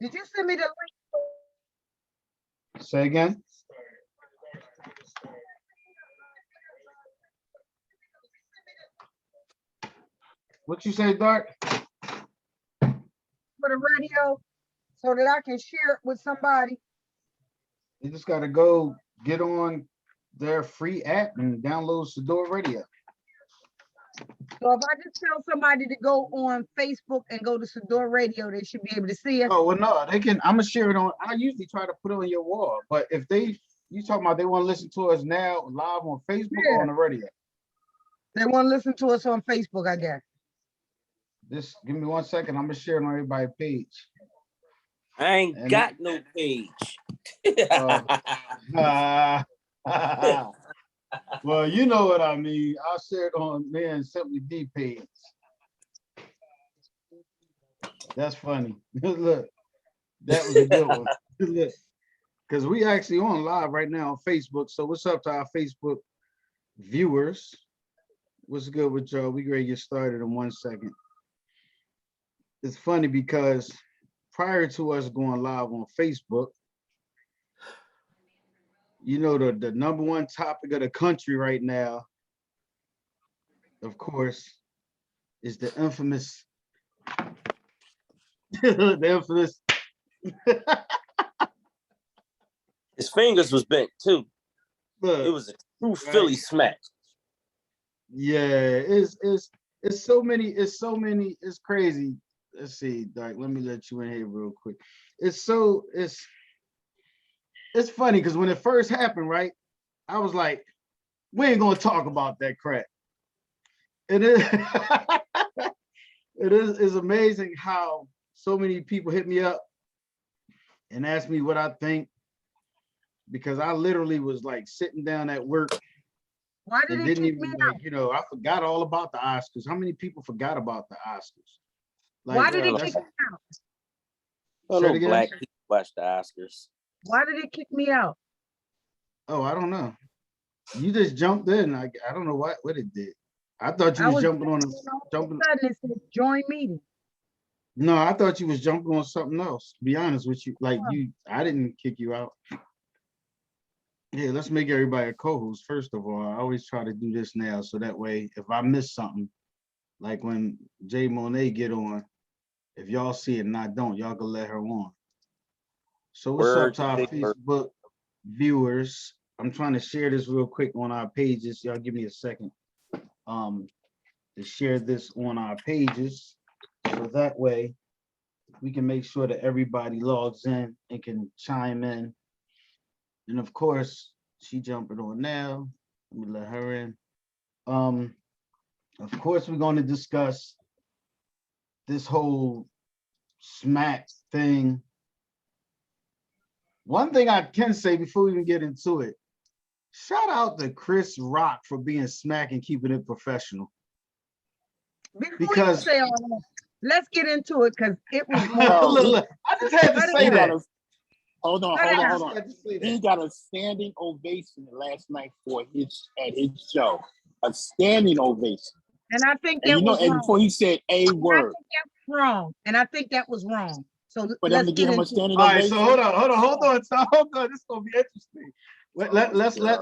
Did you send me the link? Say again. What you say, Dart? For the radio so that I can share it with somebody? You just gotta go get on their free app and download Sadior Radio. So if I just tell somebody to go on Facebook and go to Sadior Radio, they should be able to see us. Oh well, no, they can. I'm gonna share it on. I usually try to put it on your wall, but if you talking about they want to listen to us now live on Facebook or Yeah, on the radio? they want to listen to us on Facebook, I guess. Just give me 1 second. I'm gonna share it on everybody's page. I ain't And got no page. uh, well, you know what I mean. I'll share it on me and Simply D page. That's funny. Look, that was a good one. Look, because we actually on live right now on Facebook. So what's up to our Facebook viewers? What's good with y'all? We ready to get started in 1 second. It's funny because prior to us going live on Facebook, you know, the number one topic of the country right now, of course, is the infamous, the infamous. His fingers was bent too. Look, It was a true Philly smack. Yeah, it's so many, it's crazy. Let's see, Doc, let me let you in here real quick. It's funny because when it first happened, right, I was like, we ain't gonna talk about that crap. It is it's amazing how so many people hit me up and ask me what I think, because I literally was like sitting down at work. Why did and it didn't kick even me like, out? I forgot all about the Oscars. How many people forgot about the Oscars? Why Like, did it that's kick me out? I don't say it know again. black people watch the Oscars. Why did it kick me out? Oh, I don't know. You just jumped in. I don't know what it did. I thought you I was was jumping on all of jumping. a sudden it said join meeting. No, I thought you was jumping on something else. To be honest with you, like I didn't kick you out. Yeah, let's make everybody a co-host. First of all, I always try to do this now, so that way, if I miss something, like when Jay Monet get on, if y'all see it and I don't, y'all can let her on. So what's up Word to to our big word. Facebook viewers? I'm trying to share this real quick on our pages. Y'all give me a second to share this on our pages, so that way we can make sure that everybody logs in and can chime in. And of course, she jumping on now. Let me let her in. Um, of course, we're going to discuss this whole smack thing. One thing I can say before we even get into it, shout out to Chris Rock for being smack and keeping it professional. Before Because you say all that, let's get into it because it was look, I just had to say that. Hold on. Had to say He that. got a standing ovation last night at his show. A standing ovation. And I think And that was and wrong. before he said a I word, think that was wrong. And I think that was wrong. So for them let's to get give him a into it. standing All right, ovation. so hold on. So hold on. This is gonna be interesting.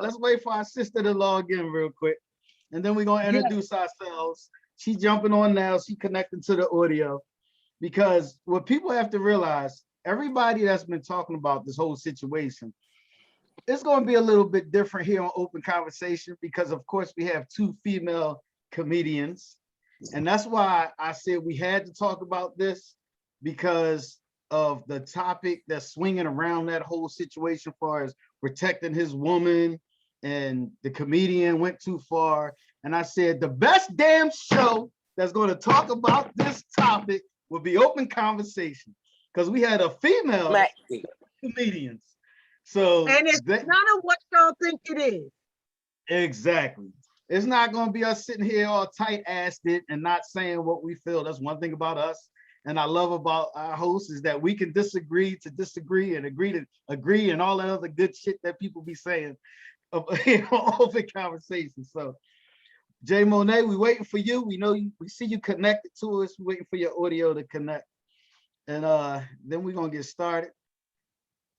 Let's wait for our sister to log in real quick, and then we're gonna introduce ourselves. She's jumping on now. She connecting to the audio, because what people have to realize, everybody that's been talking about this whole situation, it's going to be a little bit different here on Open Conversation, because of course we have two female comedians, and that's why I said we had to talk about this, because of the topic that's swinging around that whole situation, as far as protecting his woman, and the comedian went too far. And I said the best damn show that's going to talk about this topic will be Open Conversation, because we had a female comedians. So and it's none of what y'all think it is. Exactly. It's not going to be us sitting here all tight-assed it and not saying what we feel. That's one thing about us. And I love about our hosts is that we can disagree to disagree and agree to agree, and all that other good shit that people be saying open conversation. So Jay Monet, we waiting for you. We know you, we see you connected to us. We're waiting for your audio to connect. And then we're gonna get started.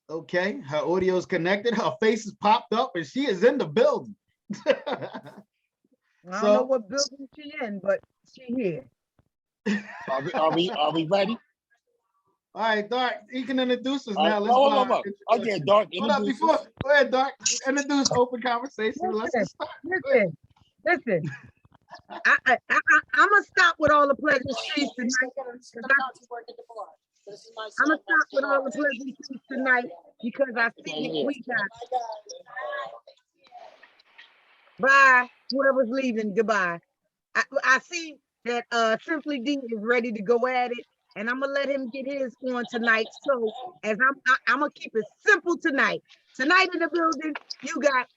Okay, her audio is connected, her face is popped up, and she is in the building. I don't know what building she in, but she here. Are we ready? All right, Dark, you can introduce us All now. right, Let's hold go. on, hold on. Okay, Dark, Hold up, introduce before, us. go ahead, Dark. Introduce open conversation. Let's get started. Listen. I'm gonna stop with all the pleasantries tonight. I'm gonna stop with all the pleasantries tonight because I see that we got. Bye, whoever's leaving. Goodbye. I see that Simply D is ready to go at it, and I'm gonna let him get his on tonight. So as I'm gonna keep it simple tonight. Tonight in the building, you got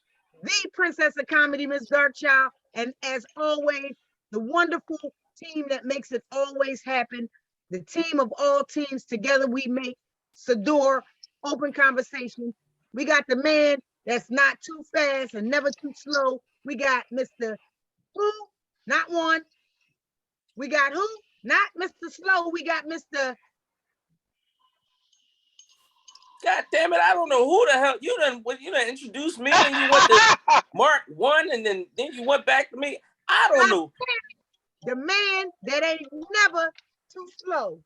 the Princess of Comedy, Miss Darkchild, and as always, the wonderful team that makes it always happen. The team of all teams together, we make Sadior Open Conversation. We got the man that's not too fast and never too slow. We got Mr. Who? Not one. We got who? Not Mr. Slow. We got Mr. God damn it! I don't know who the hell you done introduced me, and you went to Mark 1, and then you went back to me. I don't know. The man that ain't never too slow.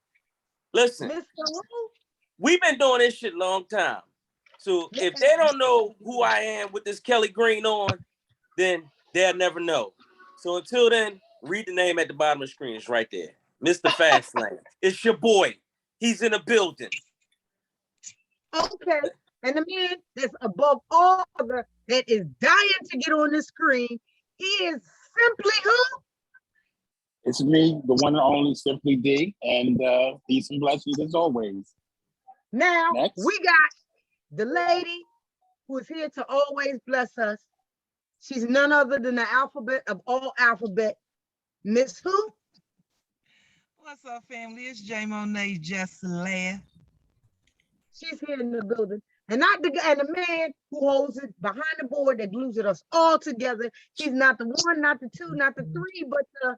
Listen, Mr. Who? we've been doing this shit a long time. So if they don't know who I am with this Kelly Green on, then they'll never know. So until then, read the name at the bottom of the screen. It's right there. Mr. Fastlane. It's your boy. He's in the building. Okay. And the man that's above all other that is dying to get on the screen, he is simply who? It's me, the one and only Simply D, and peace and blessings as always. Now, Next. we got the lady who is here to always bless us. She's none other than the alphabet of all alphabet. Miss who? What's up, family? It's J Monet Just Laugh. She's here in the building. And the man who holds it behind the board that glues it us all together. He's not the one, not the two, not the three, but the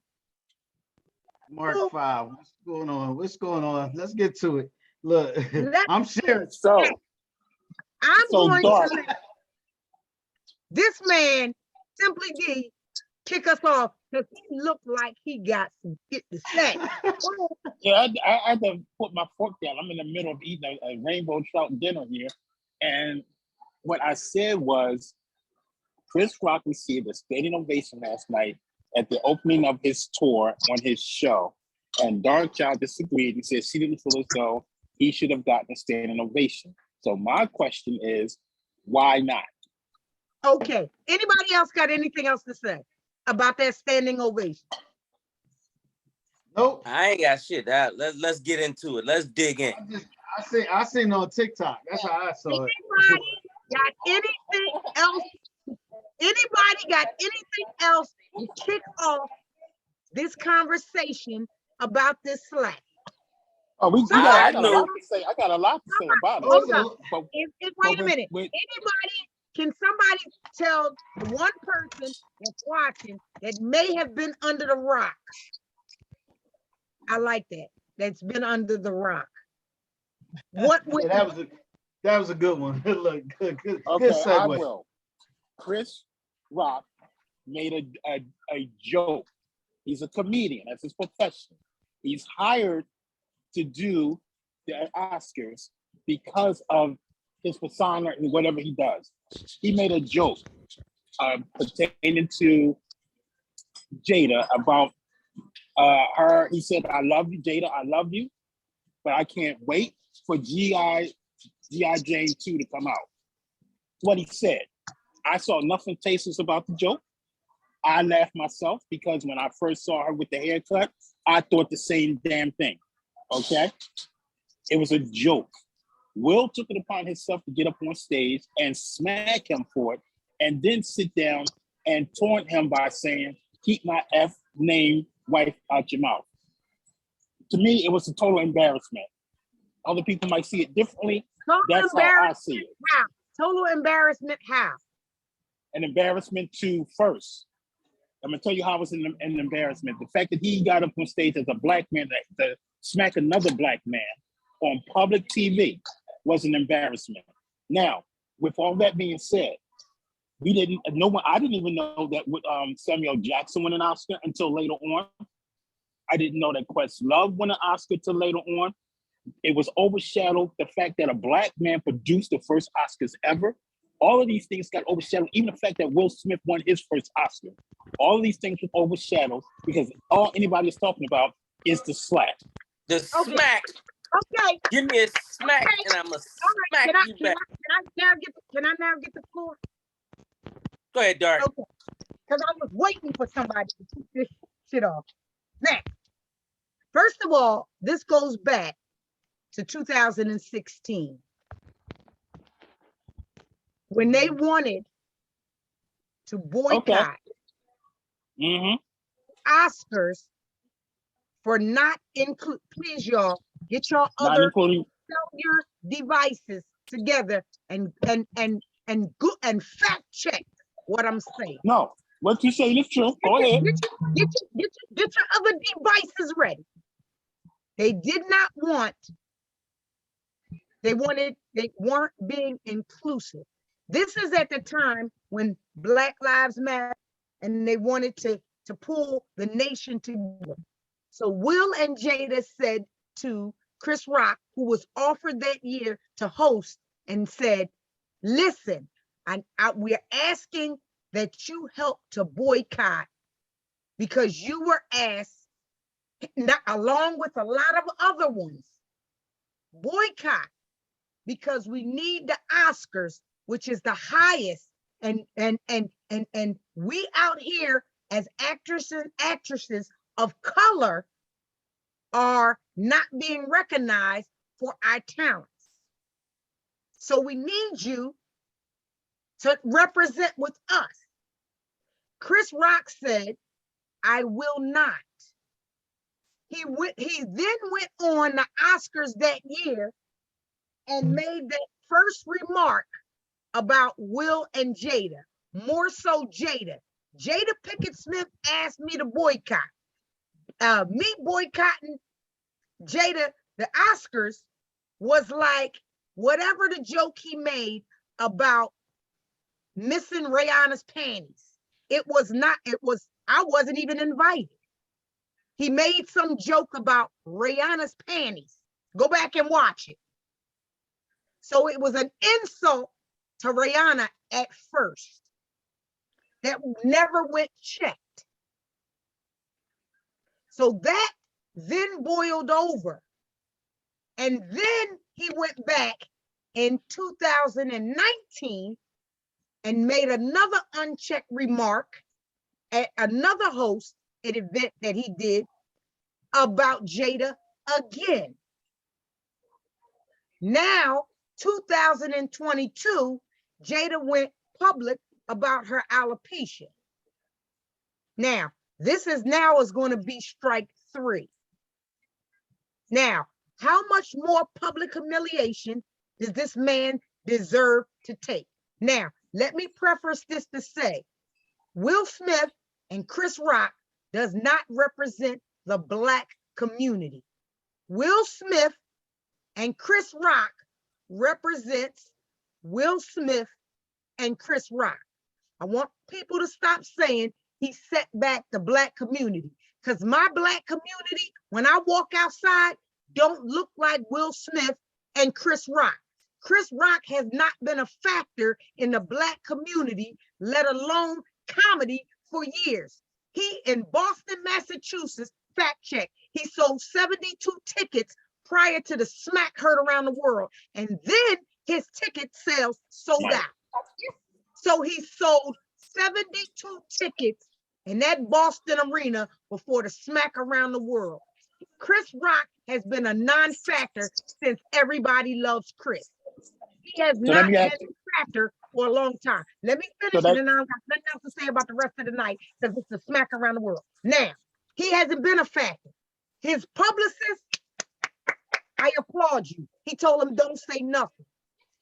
Mark 5. What's going on? What's going on? Let's get to it. Look, I'm sharing. So I'm so going Dark. to let this man, Simply D, kick us off because he looked like he got some shit to say. Yeah, I had to put my fork down. I'm in the middle of eating a rainbow trout dinner here. And what I said was, Chris Rock received a standing ovation last night at the opening of his tour on his show. And Darkchild disagreed. He said she didn't feel as though he should have gotten a standing ovation. So my question is, why not? Okay. Anybody else got anything else to say about that standing ovation? Nope. I ain't got shit. Let's get into it. Let's dig in. I seen on TikTok. That's how I saw it. Anybody got anything else? Anybody got anything else to kick off this conversation about this slack? Oh, I got a lot to say. I got a lot to say about it. Hold up. But Wait a minute. Can somebody tell the one person that's watching that may have been under the rock? I like that. That's been under the rock. What would that was a good one. Look, good okay, segue. I will. Chris Rock made a joke. He's a comedian. That's his profession. He's hired to do the Oscars because of his persona and whatever he does. He made a joke pertaining to Jada about her. He said, "I love you, Jada. I love you, but I can't wait for G.I. Jane 2 to come out." That's what he said. I saw nothing tasteless about the joke. I laughed myself because when I first saw her with the haircut, I thought the same damn thing. Okay? It was a joke. Will took it upon himself to get up on stage and smack him for it, and then sit down and taunt him by saying, "Keep my F-name wife out your mouth." To me, it was a total embarrassment. Other people might see it differently. That's how I see it. How? Total embarrassment how? An embarrassment to first. I'm gonna tell you how it was an embarrassment. The fact that he got up on stage as a black man to smack another black man on public TV was an embarrassment. Now, with all that being said, I didn't even know that Samuel Jackson won an Oscar until later on. I didn't know that Questlove won an Oscar till later on. It was overshadowed, the fact that a Black man produced the first Oscars ever. All of these things got overshadowed, even the fact that Will Smith won his first Oscar. All of these things were overshadowed because all anybody is talking about is the slap. The smack. Okay. Give me a smack, Okay. and I'ma All smack right. you back. Can I now get the floor? Go ahead, Dark. Okay. Because I was waiting for somebody to keep this shit off. Now, first of all, this goes back to 2016 when they wanted to boycott Oscars for not include. Please, y'all, get your other your devices together and fact check what I'm saying. No, what you saying is true. Go ahead. Get your other devices ready. They did not want. They weren't being inclusive. This is at the time when Black Lives Matter, and they wanted to pull the nation together. So Will and Jada said to Chris Rock, who was offered that year to host, and said, listen, we're asking that you help to boycott because you were asked, along with a lot of other ones, boycott because we need the Oscars, which is the highest, and we out here as actors and actresses of color are not being recognized for our talents. So we need you to represent with us. Chris Rock said, I will not. He then went on the Oscars that year and made that first remark about Will and Jada, more so Jada. Jada Pinkett Smith asked me to boycott. Me boycotting Jada, the Oscars, was like whatever the joke he made about missing Rihanna's panties. I wasn't even invited. He made some joke about Rihanna's panties. Go back and watch it. So it was an insult to Rihanna at first that never went checked. So that then boiled over. And then he went back in 2019 and made another unchecked remark at another host at an event that he did about Jada again. Now, 2022, Jada went public about her alopecia. Now, this is going to be strike 3. Now, how much more public humiliation does this man deserve to take? Now, let me preface this to say, Will Smith and Chris Rock does not represent the Black community. Will Smith and Chris Rock represents Will Smith and Chris Rock. I want people to stop saying he set back the Black community, because my Black community, when I walk outside, don't look like Will Smith and Chris Rock. Chris Rock has not been a factor in the Black community, let alone comedy, for years. He in Boston, Massachusetts, fact check, he sold 72 tickets prior to the smack heard around the world. And then his ticket sales sold out. So he sold 72 tickets in that Boston arena before the smack around the world. Chris Rock has been a non-factor since Everybody Loves Chris. He has not been a factor for a long time. Let me finish it, and I don't got nothing else to say about the rest of the night because it's a smack around the world. Now, he hasn't been a factor. His publicist, I applaud you. He told him don't say nothing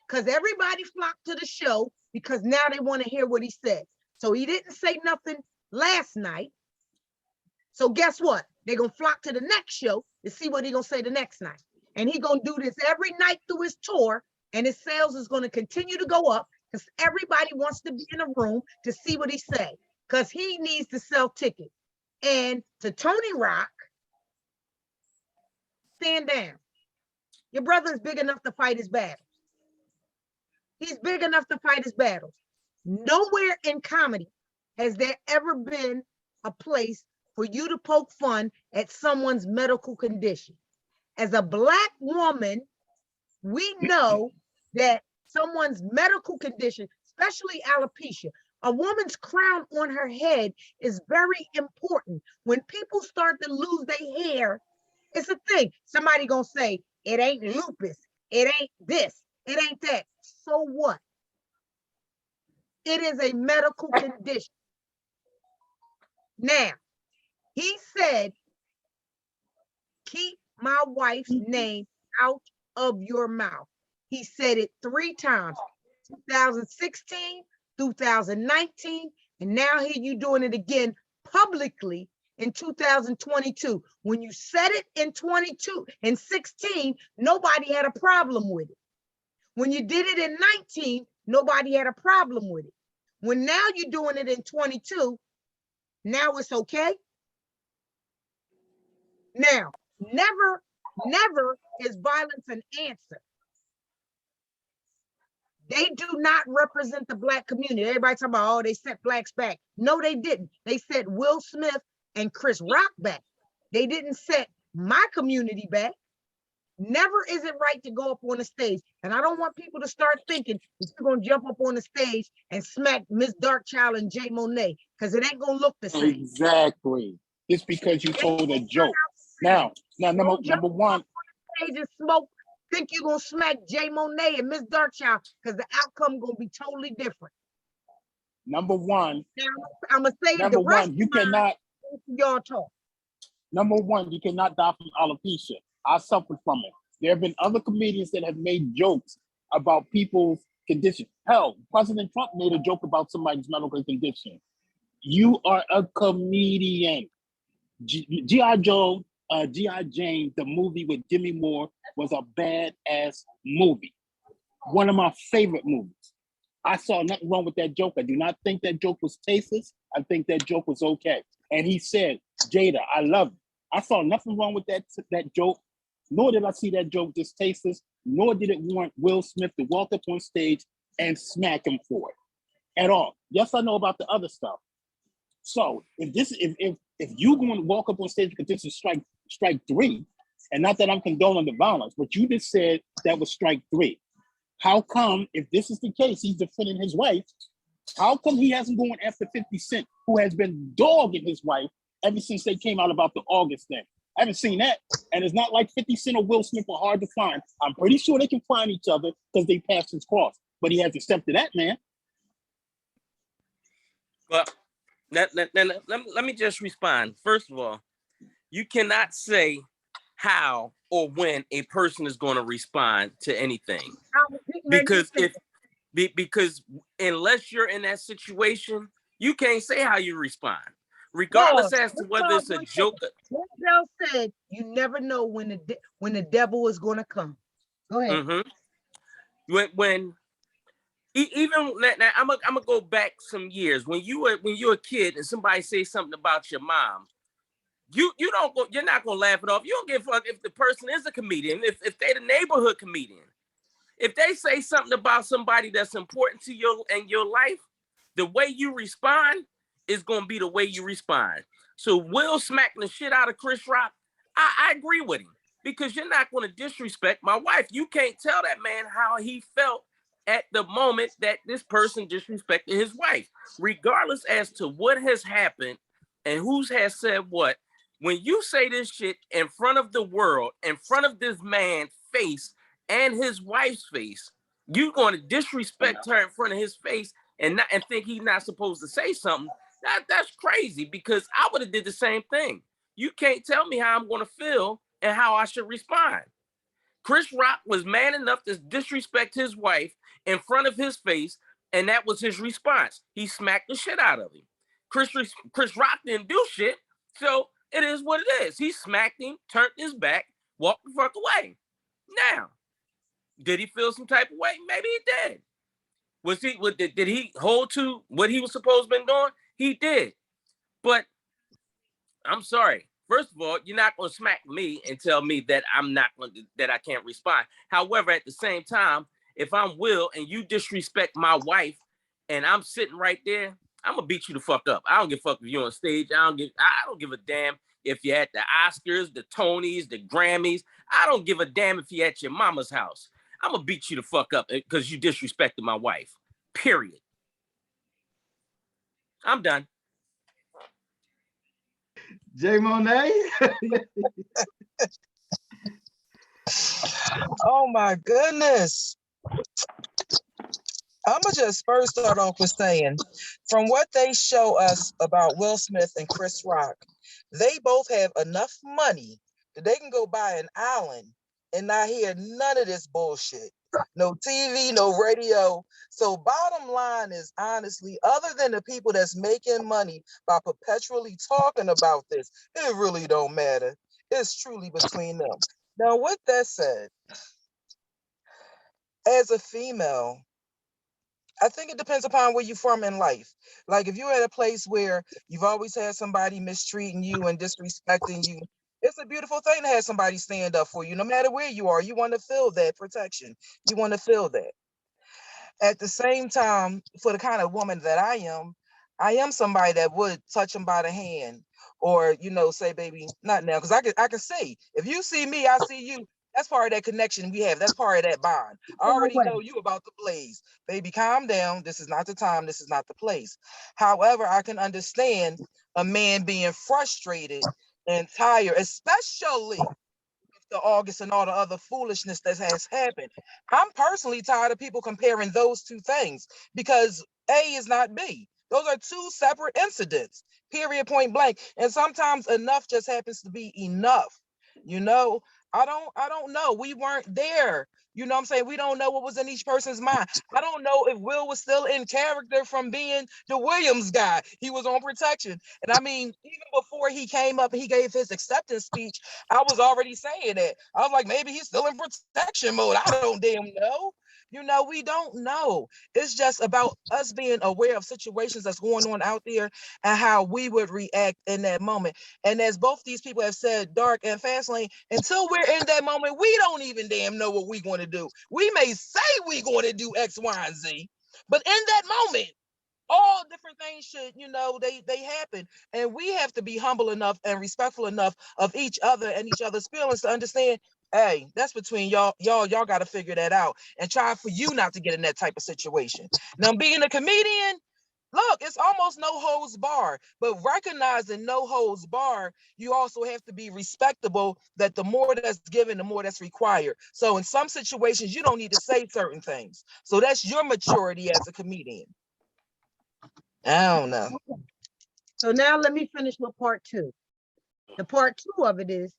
because everybody flocked to the show because now they want to hear what he said. So he didn't say nothing last night. So guess what? They're going to flock to the next show to see what he's going to say the next night. And he's going to do this every night through his tour. And his sales is going to continue to go up because everybody wants to be in a room to see what he say. Because he needs to sell tickets. And to Tony Rock, stand down. Your brother is big enough to fight his battles. He's big enough to fight his battles. Nowhere in comedy has there ever been a place for you to poke fun at someone's medical condition. As a Black woman, we know that someone's medical condition, especially alopecia, a woman's crown on her head is very important. When people start to lose their hair, it's a thing. Somebody gonna say, it ain't lupus, it ain't this, it ain't that. So what? It is a medical condition. Now, he said, keep my wife's name out of your mouth. He said it 3 times, 2016, 2019, and now here you doing it again publicly in 2022. When you said it in 22 and 16, nobody had a problem with it. When you did it in 19, nobody had a problem with it. When now you're doing it in 22, now it's okay. Now, never is violence an answer. They do not represent the Black community. Everybody talking about, oh, they set Blacks back. No, they didn't. They set Will Smith and Chris Rock back. They didn't set my community back. Never is it right to go up on the stage. And I don't want people to start thinking that you're going to jump up on the stage and smack Miss Darkchild and Jay Monet, because it ain't going to look the same. Exactly. Just because you told a joke. Now, number one. Stage and smoke, think you're going to smack Jay Monet and Miss Darkchild, because the outcome going to be totally different. Number one. Now, I'm going to say number one, you cannot. Y'all talk. Number one, you cannot die from alopecia. I suffered from it. There have been other comedians that have made jokes about people's condition. Hell, President Trump made a joke about somebody's medical condition. You are a comedian. G.I. Joe, G.I. Jane, the movie with Demi Moore, was a badass movie. One of my favorite movies. I saw nothing wrong with that joke. I do not think that joke was tasteless. I think that joke was okay. And he said, Jada, I love you. I saw nothing wrong with that joke, nor did I see that joke distasteless, nor did it warrant Will Smith to walk up on stage and smack him for it at all. Yes, I know about the other stuff. So if you going to walk up on stage because this is strike 3, and not that I'm condoning the violence, but you just said that was strike 3. How come, if this is the case, he's defending his wife, how come he hasn't gone after 50 Cent, who has been dogging his wife ever since they came out about the August thing? I haven't seen that. And it's not like 50 Cent or Will Smith are hard to find. I'm pretty sure they can find each other because they passed his cross. But he hasn't stepped to that, man. Well, let me just respond. First of all, you cannot say how or when a person is going to respond to anything. Because because unless you're in that situation, you can't say how you respond, regardless as to whether it's a joke. Denzel said, "You never know when the devil is going to come." Go ahead. Mm-hmm. When even now, I'm gonna go back some years when you're a kid and somebody says something about your mom. You don't go. You're not gonna laugh it off. You don't give a fuck if the person is a comedian. If they're the neighborhood comedian. If they say something about somebody that's important to you and your life, the way you respond is going to be the way you respond. So Will smacking the shit out of Chris Rock, I agree with him, because you're not going to disrespect my wife. You can't tell that man how he felt at the moment that this person disrespected his wife, regardless as to what has happened and who has said what. When you say this shit in front of the world, in front of this man's face, and his wife's face, you're going to disrespect her in front of his face and think he's not supposed to say something. That's crazy, because I would have did the same thing. You can't tell me how I'm going to feel and how I should respond. Chris Rock was man enough to disrespect his wife in front of his face, and that was his response. He smacked the shit out of him. Chris Rock didn't do shit, so it is what it is. He smacked him, turned his back, walked the fuck away. Now, did he feel some type of way? Maybe he did. Did he hold to what he was supposed to been doing? He did. But I'm sorry. First of all, you're not gonna smack me and tell me that that I can't respond. However, at the same time, if I'm Will and you disrespect my wife and I'm sitting right there, I'm gonna beat you the fuck up. I don't give a fuck if you're on stage. I don't give a damn if you're at the Oscars, the Tonys, the Grammys. I don't give a damn if you're at your mama's house. I'm gonna beat you the fuck up because you disrespected my wife. Period. I'm done. Jay Monet. Oh my goodness. I'm going to just first start off with saying, from what they show us about Will Smith and Chris Rock, they both have enough money that they can go buy an island and not hear none of this bullshit. No TV, no radio. So bottom line is, honestly, other than the people that's making money by perpetually talking about this, it really don't matter. It's truly between them. Now, with that said, as a female, I think it depends upon where you're from in life. Like if you're at a place where you've always had somebody mistreating you and disrespecting you, it's a beautiful thing to have somebody stand up for you. No matter where you are, you want to feel that protection. You want to feel that. At the same time, for the kind of woman that I am somebody that would touch him by the hand or, say, baby, not now. Because I can see, if you see me, I see you. That's part of that connection we have. That's part of that bond. I already know you about the blaze. Baby, calm down. This is not the time. This is not the place. However, I can understand a man being frustrated and tired, especially the August and all the other foolishness that has happened. I'm personally tired of people comparing those two things because A is not B. Those are two separate incidents, period, point blank. And sometimes enough just happens to be enough. You know, I don't know. We weren't there. You know what I'm saying? We don't know what was in each person's mind. I don't know if Will was still in character from being the Williams guy. He was on protection. And I mean, even before he came up and he gave his acceptance speech, I was already saying that. I was like, maybe he's still in protection mode. I don't damn know. We don't know. It's just about us being aware of situations that's going on out there and how we would react in that moment. And as both these people have said, Dark and Fastlane, until we're in that moment, we don't even damn know what we're going to do. We may say we're going to do X, Y, and Z, but in that moment, all different things should, they happen. And we have to be humble enough and respectful enough of each other and each other's feelings to understand, hey, that's between y'all got to figure that out and try for you not to get in that type of situation. Now, being a comedian, look, it's almost no holds bar, but recognizing no holds bar, you also have to be respectable that the more that's given, the more that's required. So in some situations, you don't need to say certain things. So that's your maturity as a comedian. I don't know. So now let me finish with part two. The part two of it is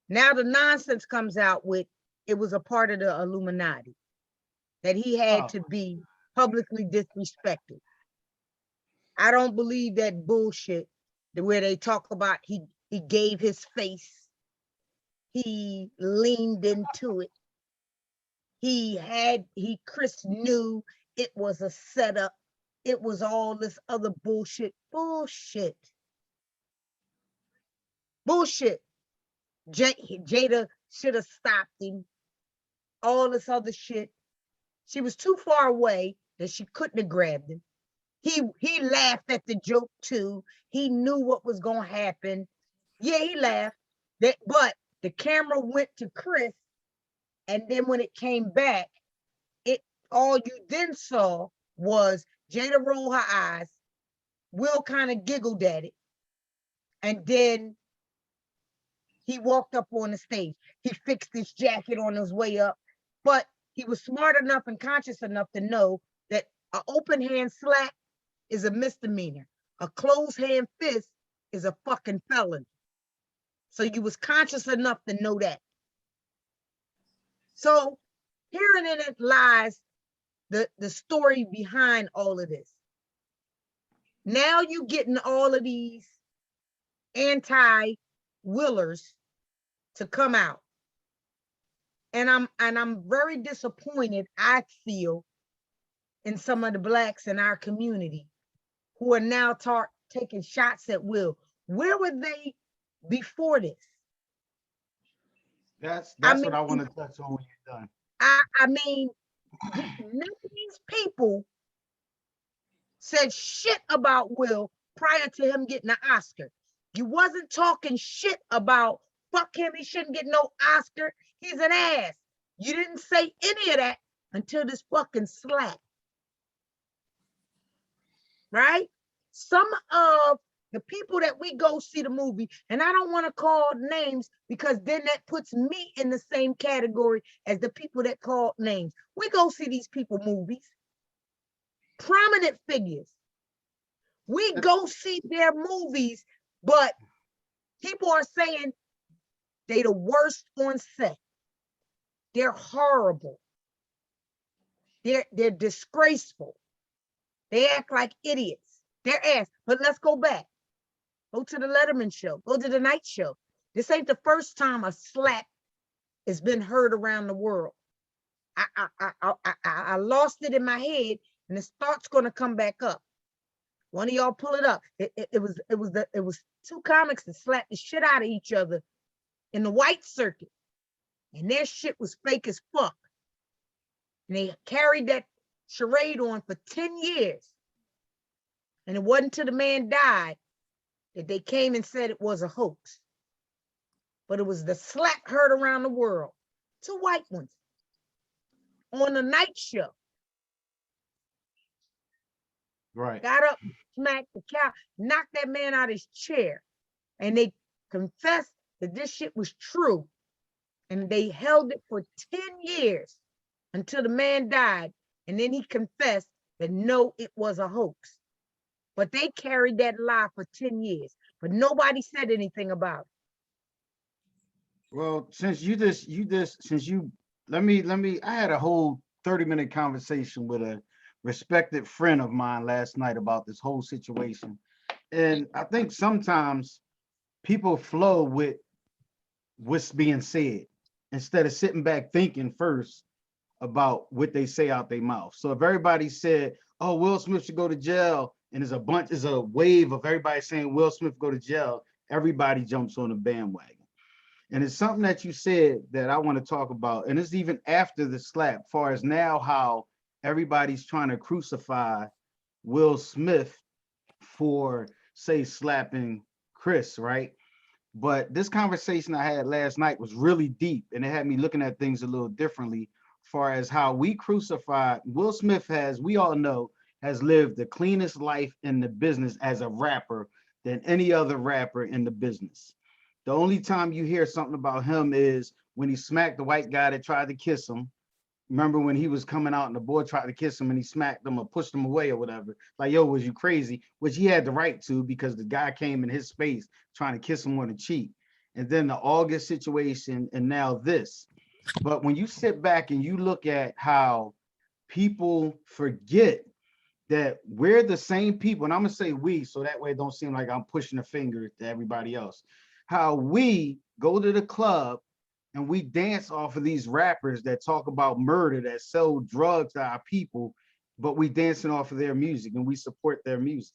now the nonsense comes out with it was a part of the Illuminati that he had to be publicly disrespected. I don't believe that bullshit where they talk about he gave his face, he leaned into it, Chris knew it was a setup. It was all this other bullshit. Bullshit. Jada should have stopped him. All this other shit. She was too far away that she couldn't have grabbed him. He laughed at the joke too. He knew what was gonna happen. Yeah, he laughed. But the camera went to Chris, and then when it came back, all you then saw was Jada roll her eyes. Will kind of giggled at it, and then he walked up on the stage. He fixed his jacket on his way up, but he was smart enough and conscious enough to know that an open hand slap is a misdemeanor. A closed hand fist is a fucking felony. So you was conscious enough to know that. So herein in it lies the story behind all of this. Now you getting all of these anti-willers to come out. And I'm very disappointed, I feel, in some of the blacks in our community who are now taking shots at Will. Where were they before this? I That's mean, what I want to touch on when you're done. I mean, none of these people said shit about Will prior to him getting an Oscar. You wasn't talking shit about fuck him, he shouldn't get no Oscar. He's an ass. You didn't say any of that until this fucking slap. Right? Some of the people that we go see the movie, and I don't want to call names because then that puts me in the same category as the people that call names. We go see these people movies, prominent figures. We go see their movies, but people are saying they the worst on set. They're horrible. They're disgraceful. They act like idiots. They're ass. But let's go back. Go to the Letterman show. Go to the Night show. This ain't the first time a slap has been heard around the world. I lost it in my head, and the thought's gonna come back up. One of y'all pull it up. It was two comics that slapped the shit out of each other in the white circuit, and their shit was fake as fuck. And they carried that charade on for 10 years. And it wasn't until the man died that they came and said it was a hoax. But it was the slap heard around the world. Two white ones on the Night show. Right. Got up, smacked the cow, knocked that man out of his chair. And they confessed that this shit was true. And they held it for 10 years until the man died. And then he confessed that no, it was a hoax. But they carried that lie for 10 years. But nobody said anything about it. Well, let me, I had a whole 30-minute conversation with a respected friend of mine last night about this whole situation. And I think sometimes people flow with what's being said instead of sitting back thinking first about what they say out their mouth. So if everybody said, oh, Will Smith should go to jail, and there's a wave of everybody saying Will Smith go to jail, everybody jumps on the bandwagon. And it's something that you said that I want to talk about. And it's even after the slap, far as now how everybody's trying to crucify Will Smith for, say, slapping Chris, right? But this conversation I had last night was really deep, and it had me looking at things a little differently, far as how we crucify Will Smith we all know, has lived the cleanest life in the business as a rapper than any other rapper in the business. The only time you hear something about him is when he smacked the white guy that tried to kiss him. Remember when he was coming out and the boy tried to kiss him and he smacked him or pushed him away or whatever? Like, yo, was you crazy? Which he had the right to because the guy came in his space trying to kiss him on the cheek. And then the August situation and now this. But when you sit back and you look at how people forget that we're the same people, and I'm gonna say we, so that way it don't seem like I'm pushing a finger to everybody else. How we go to the club and we dance off of these rappers that talk about murder, that sell drugs to our people, but we dancing off of their music and we support their music.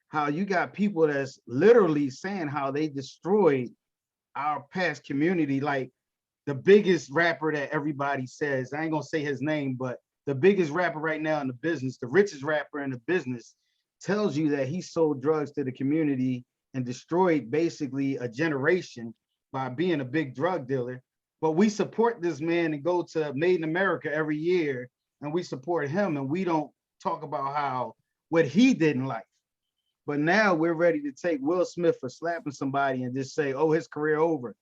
How you got people that's literally saying how they destroyed our past community, like the biggest rapper that everybody says, I ain't gonna say his name, but the biggest rapper right now in the business, the richest rapper in the business, tells you that he sold drugs to the community and destroyed basically a generation by being a big drug dealer. But we support this man and go to Made in America every year and we support him and we don't talk about how what he did in life. But now we're ready to take Will Smith for slapping somebody and just say, oh, his career over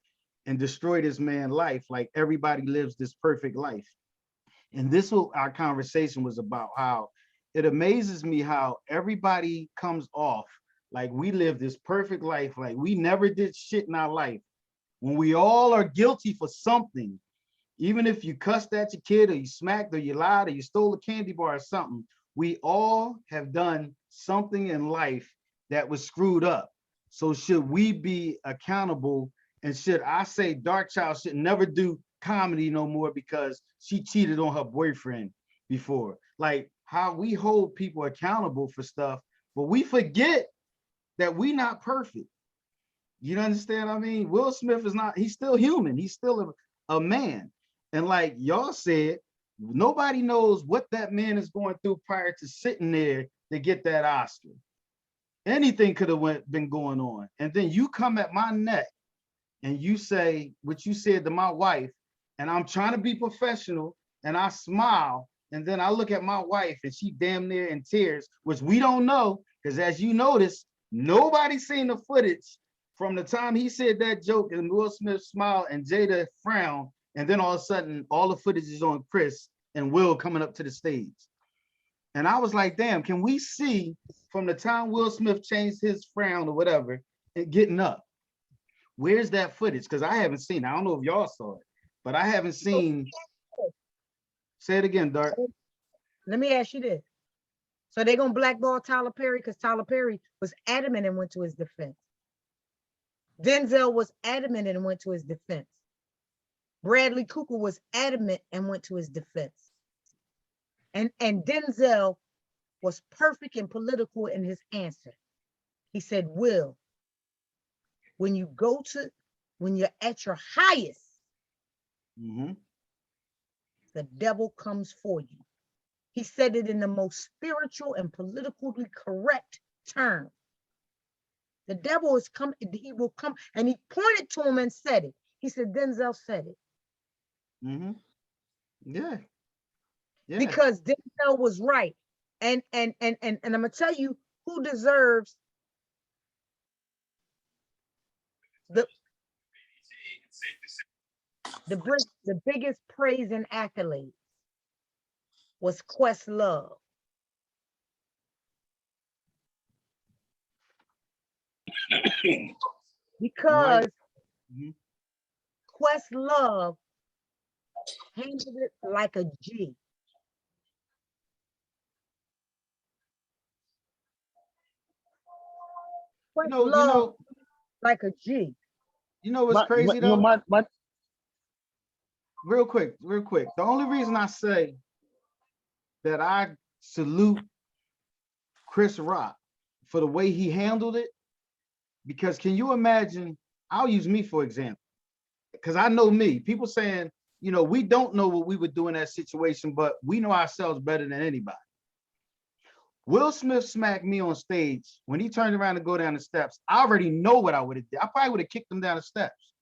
and destroy this man's life. Like everybody lives this perfect life. And this what our conversation was about, how it amazes me how everybody comes off like we live this perfect life, like we never did shit in our life. When we all are guilty for something, even if you cussed at your kid or you smacked or you lied or you stole a candy bar or something, we all have done something in life that was screwed up. So should we be accountable? And should I say Dark Child should never do comedy no more because she cheated on her boyfriend before. Like how we hold people accountable for stuff, but we forget that we not perfect. You understand what I mean? Will Smith is not, he's still human. He's still a man. And like y'all said, nobody knows what that man is going through prior to sitting there to get that Oscar. Anything could have been going on. And then you come at my neck and you say what you said to my wife, and I'm trying to be professional, and I smile, and then I look at my wife and she damn near in tears, which we don't know, because as you notice, nobody seen the footage from the time he said that joke and Will Smith smiled and Jada frowned, and then all of a sudden, all the footage is on Chris and Will coming up to the stage. And I was like, damn, can we see from the time Will Smith changed his frown or whatever and getting up? Where's that footage? Because I haven't seen it. I don't know if y'all saw it, but I haven't seen. Say it again, Dart. Let me ask you this. So they're going to blackball Tyler Perry because Tyler Perry was adamant and went to his defense. Denzel was adamant and went to his defense. Bradley Cooper was adamant and went to his defense. And Denzel was perfect and political in his answer. He said, Will, when you're at your highest, the devil comes for you. He said it in the most spiritual and politically correct term. The devil is coming, he will come, and he pointed to him and said it. He said, Denzel said it. Yeah. Because Denzel was right. And I'm gonna tell you who deserves the biggest praise and accolade was Questlove. Because Questlove handled it like a G. Like a G. You know what's crazy though? Real quick. The only reason I say that I salute Chris Rock for the way he handled it, because can you imagine, I'll use me for example, because I know me, people saying, we don't know what we would do in that situation, but we know ourselves better than anybody. Will Smith smacked me on stage. When he turned around to go down the steps, I already know what I would have did. I probably would have kicked him down the steps,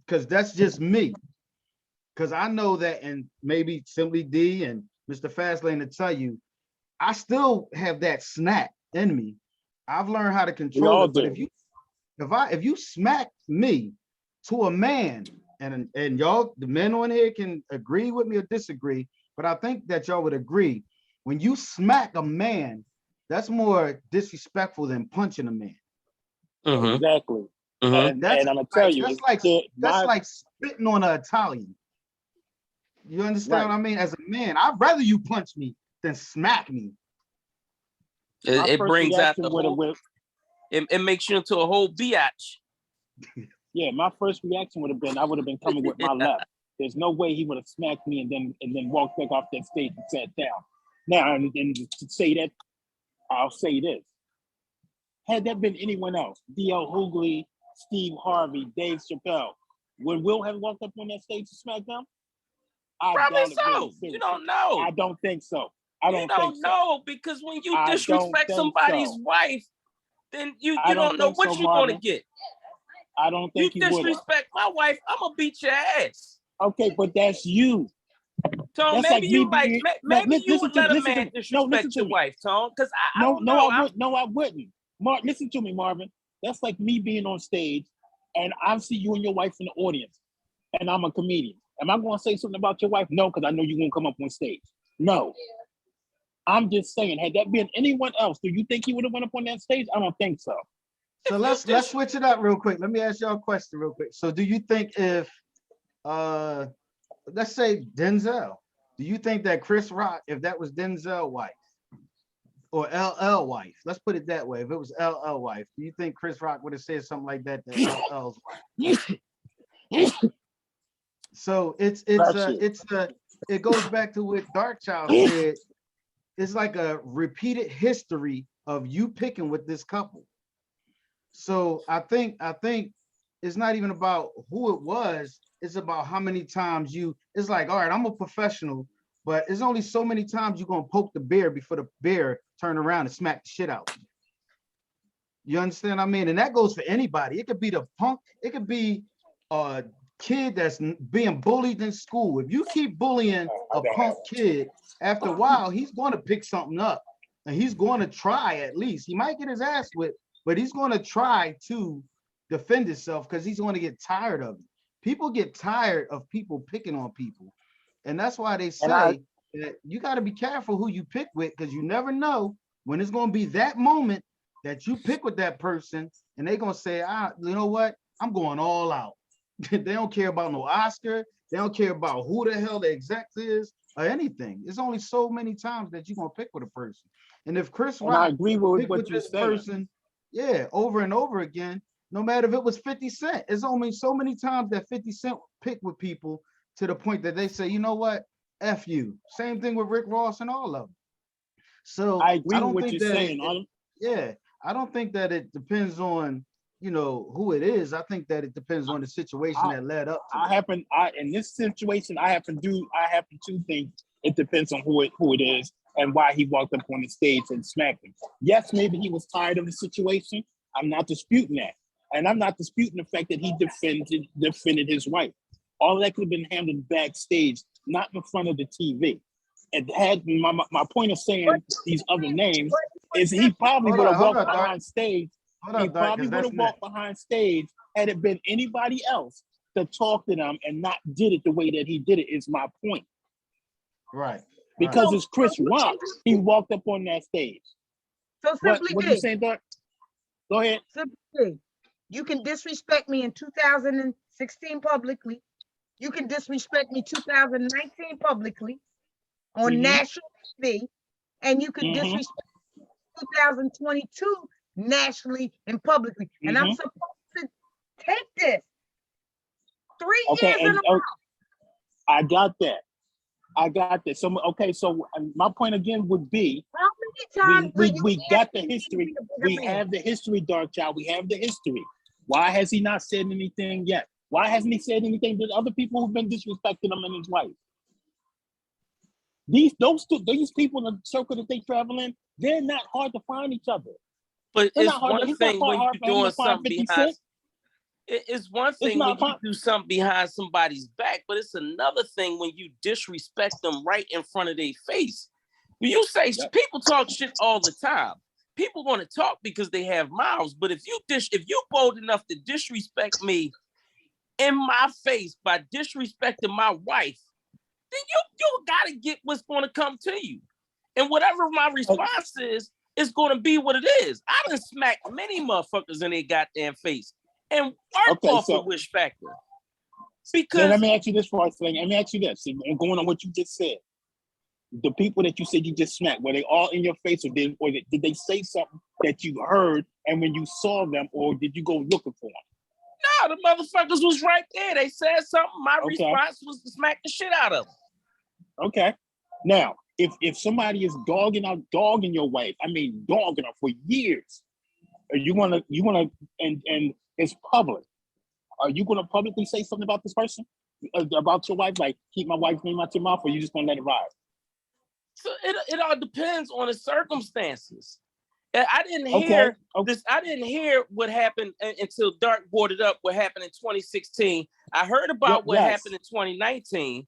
because that's just me. Because I know that, and maybe Simply D and Mr. Fastlane to tell you, I still have that snap in me. I've learned how to control it. But if you smack me to a man, and y'all, the men on here can agree with me or disagree, but I think that y'all would agree. When you smack a man, that's more disrespectful than punching a man. Exactly. And I'm gonna tell you, that's like spitting on an Italian. You understand what I mean? As a man, I'd rather you punch me than smack me. It brings out the whole, it makes you into a whole biatch. Yeah, my first reaction would have been, I would have been coming with my left. There's no way he would have smacked me and then walked back off that stage and sat down. Now, and to say that, I'll say this. Had that been anyone else, D.L. Hughley, Steve Harvey, Dave Chappelle, would Will have walked up on that stage to smack them? Probably so. You don't know. I don't think so. You don't know, because when you disrespect somebody's wife, then you don't know what you're going to get. I don't think you disrespect my wife, I'm gonna beat your ass. Okay, but that's you. Tone, maybe you would let a man disrespect your wife, Tone, because I don't know. No, I wouldn't. Mark, listen to me, Marvin. That's like me being on stage and I see you and your wife in the audience and I'm a comedian. Am I going to say something about your wife? No, because I know you're going to come up on stage. No. I'm just saying, had that been anyone else, do you think he would have went up on that stage? I don't think so. So let's switch it up real quick. Let me ask y'all a question real quick. So do you think if, let's say Denzel, do you think that Chris Rock, if that was Denzel's wife or LL wife, let's put it that way, if it was LL wife, do you think Chris Rock would have said something like that to LL's wife? So it goes back to what Darkchild said. It's like a repeated history of you picking with this couple. So I think it's not even about who it was. It's about how many times it's like, all right, I'm a professional, but it's only so many times you're gonna poke the bear before the bear turn around and smack the shit out. You understand what I mean? And that goes for anybody. It could be the punk, it could be a kid that's being bullied in school. If you keep bullying a punk kid, after a while, he's going to pick something up and he's going to try at least. He might get his ass whipped, but he's going to try to defend himself because he's going to get tired of it. People get tired of people picking on people. And that's why they say that you got to be careful who you pick with because you never know when it's going to be that moment that you pick with that person and they're going to say, you know what? I'm going all out. They don't care about no Oscar. They don't care about who the hell the exec is or anything. It's only so many times that you're going to pick with a person. And if Chris Rock I agree with pick what with you're this saying. person, yeah, over and over again, no matter if it was 50 Cent, it's only so many times that 50 Cent pick with people to the point that they say, you know what? F you. Same thing with Rick Ross and all of them. So I agree with what think you're that saying. I don't think that it depends on, you know, who it is. I think that it depends on the situation that led up to in this situation, I happen to think it depends on who it is and why he walked up on the stage and smacked him. Yes, maybe he was tired of the situation. I'm not disputing that. And I'm not disputing the fact that he defended his wife. All that could have been handled backstage, not in front of the TV. And had my point of saying these other names is he probably would have walked behind stage. He probably would have walked behind stage had it been anybody else to talk to them and not did it the way that he did it, is my point. Right. Because it's Chris Rock. He walked up on that stage. So what are you saying, Doc? Go ahead. Simply, you can disrespect me in 2016 publicly. You can disrespect me 2019 publicly on national TV, and you can disrespect 2022 nationally and publicly. And I'm supposed to take this 3 years in a row. I got that. So my point again would be, how many times we got the history. We have the history, Darkchild. We have the history. Why has he not said anything yet? Why hasn't he said anything to other people who've been disrespecting him and his wife? These people in the circle that they travel in, they're not hard to find each other. But it's one thing when you're doing something behind. It's one thing when you do something behind somebody's back, but it's another thing when you disrespect them right in front of their face. When you say people talk shit all the time, people want to talk because they have mouths. But if you bold enough to disrespect me in my face by disrespecting my wife, then you gotta get what's going to come to you. And whatever my response is, it's going to be what it is. I done smacked many motherfuckers in their goddamn face and work off a wish factor. Because let me ask you this first thing. Let me ask you this. And going on what you just said, the people that you said you just smacked, were they all in your face, or did they say something that you heard and when you saw them, or did you go looking for them? No, the motherfuckers was right there. They said something. My response was to smack the shit out of them. Okay. Now, if somebody is dogging your wife, I mean dogging her for years, you wanna and it's public, are you gonna publicly say something about this person, about your wife, like keep my wife's name out your mouth, or you just gonna let it ride? So it all depends on the circumstances. I didn't hear this. I didn't hear what happened until Dark brought it up. What happened in 2016? I heard about what happened in 2019.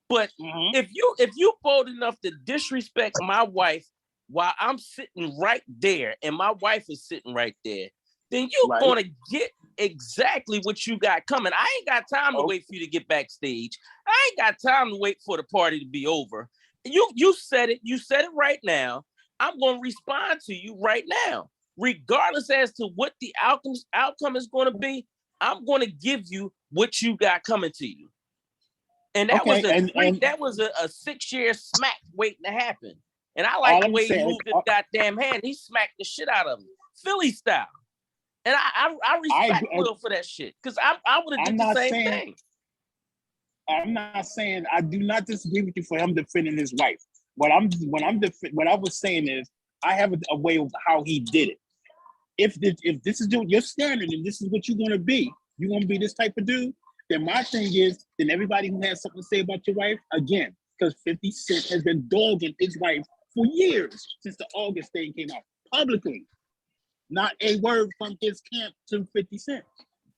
But if you bold enough to disrespect my wife while I'm sitting right there and my wife is sitting right there, then you're gonna get exactly what you got coming. I ain't got time to wait for you to get backstage. I ain't got time to wait for the party to be over. You said it. You said it right now. I'm going to respond to you right now, regardless as to what the outcome is going to be. I'm going to give you what you got coming to you. And that was a 6-year smack waiting to happen. And I like the way he moved his goddamn hand. He smacked the shit out of him, Philly style. And I respect Will for that shit, because I would have did the same thing. I'm not saying I do not disagree with you for him defending his wife. What I was saying is I have a way of how he did it. If this is your standard and this is what you're gonna be, you're gonna be this type of dude. Then my thing is, then everybody who has something to say about your wife, again, because 50 Cent has been dogging his wife for years since the August thing came out publicly. Not a word from his camp to 50 Cent.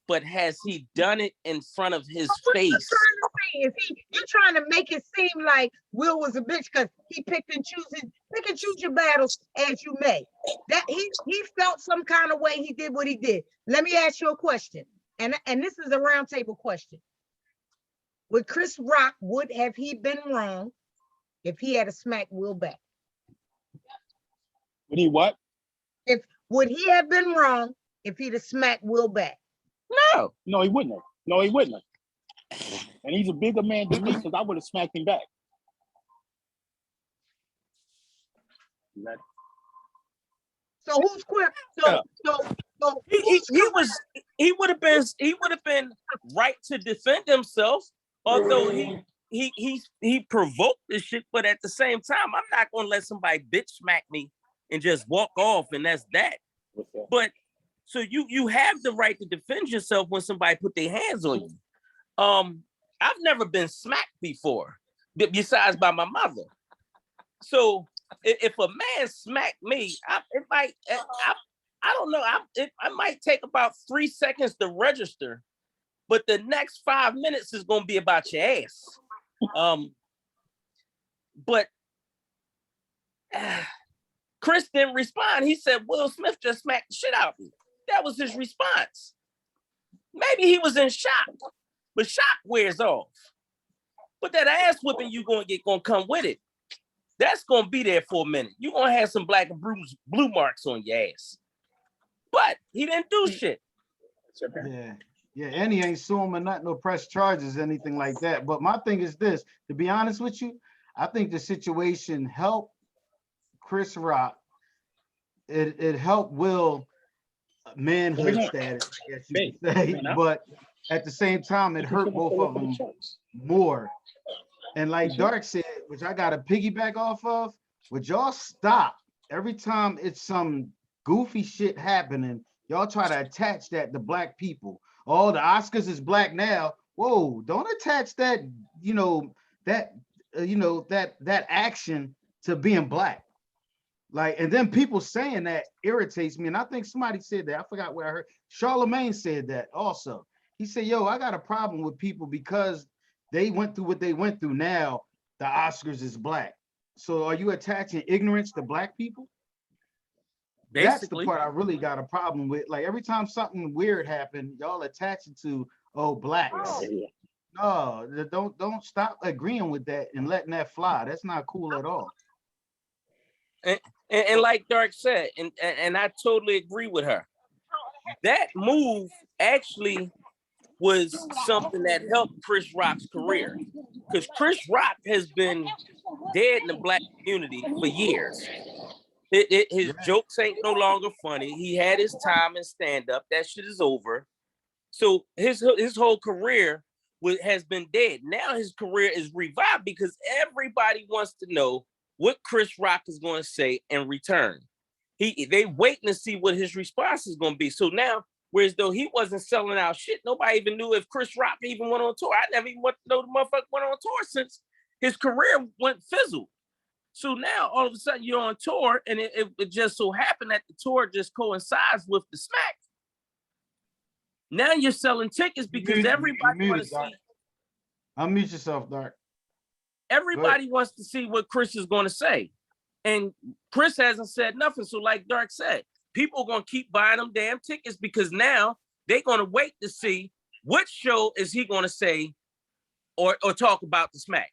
But has he done it in front of his What you face? trying to say? Is you trying to make it seem like Will was a bitch because he pick and choose your battles as you may. That he felt some kind of way he did what he did. Let me ask you a question, and this is a roundtable question. Would Chris Rock have he been wrong if he had a smack Will back? Would he what? Would he have been wrong if he'd have smacked Will back? No. No, he wouldn't have. No, he wouldn't have. And he's a bigger man than me because I would have smacked him back. So who's quick? So He would have been right to defend himself, although he provoked this shit. But at the same time, I'm not gonna let somebody bitch smack me and just walk off, and that's that. But so you have the right to defend yourself when somebody put their hands on you. I've never been smacked before, besides by my mother. So if a man smacked me, I don't know. I might take about 3 seconds to register, but the next 5 minutes is gonna be about your ass. But Chris didn't respond. He said Will Smith just smacked the shit out of me. That was his response. Maybe he was in shock, but shock wears off. But that ass whipping you gonna come with it. That's gonna be there for a minute. You're gonna have some black and blue marks on your ass. But he didn't do shit. Yeah, and he ain't suing or nothing, no press charges, anything like that. But my thing is this, to be honest with you, I think the situation helped Chris Rock. It helped Will manhood status, I guess you could say. But at the same time, it hurt both of them more. And like Dark said, which I got to piggyback off of, would y'all stop every time it's some goofy shit happening, y'all try to attach that to black people. Oh, the Oscars is black now. Whoa, don't attach that, that action to being black. Like, and then people saying that irritates me. And I think somebody said that. I forgot where I heard. Charlemagne said that also. He said, yo, I got a problem with people because they went through what they went through. Now the Oscars is black. So are you attaching ignorance to black people? Basically. That's the part I really got a problem with. Like every time something weird happened, y'all attach it to, oh, blacks. No, don't stop agreeing with that and letting that fly. That's not cool at all. And like Dark said, and I totally agree with her. That move actually was something that helped Chris Rock's career, because Chris Rock has been dead in the black community for years. His jokes ain't no longer funny. He had his time in stand-up. That shit is over. So his whole career has been dead. Now his career is revived because everybody wants to know what Chris Rock is going to say in return. They waiting to see what his response is going to be. So now, whereas though he wasn't selling out shit, nobody even knew if Chris Rock even went on tour. I never even want to know the motherfucker went on tour since his career went fizzled. So now all of a sudden you're on tour, and it just so happened that the tour just coincides with the smack. Now you're selling tickets because everybody wants to see. Unmute yourself, Dark. Everybody wants to see what Chris is going to say. And Chris hasn't said nothing. So like Dark said, people are going to keep buying them damn tickets because now they're going to wait to see what show is he going to say or talk about the smack.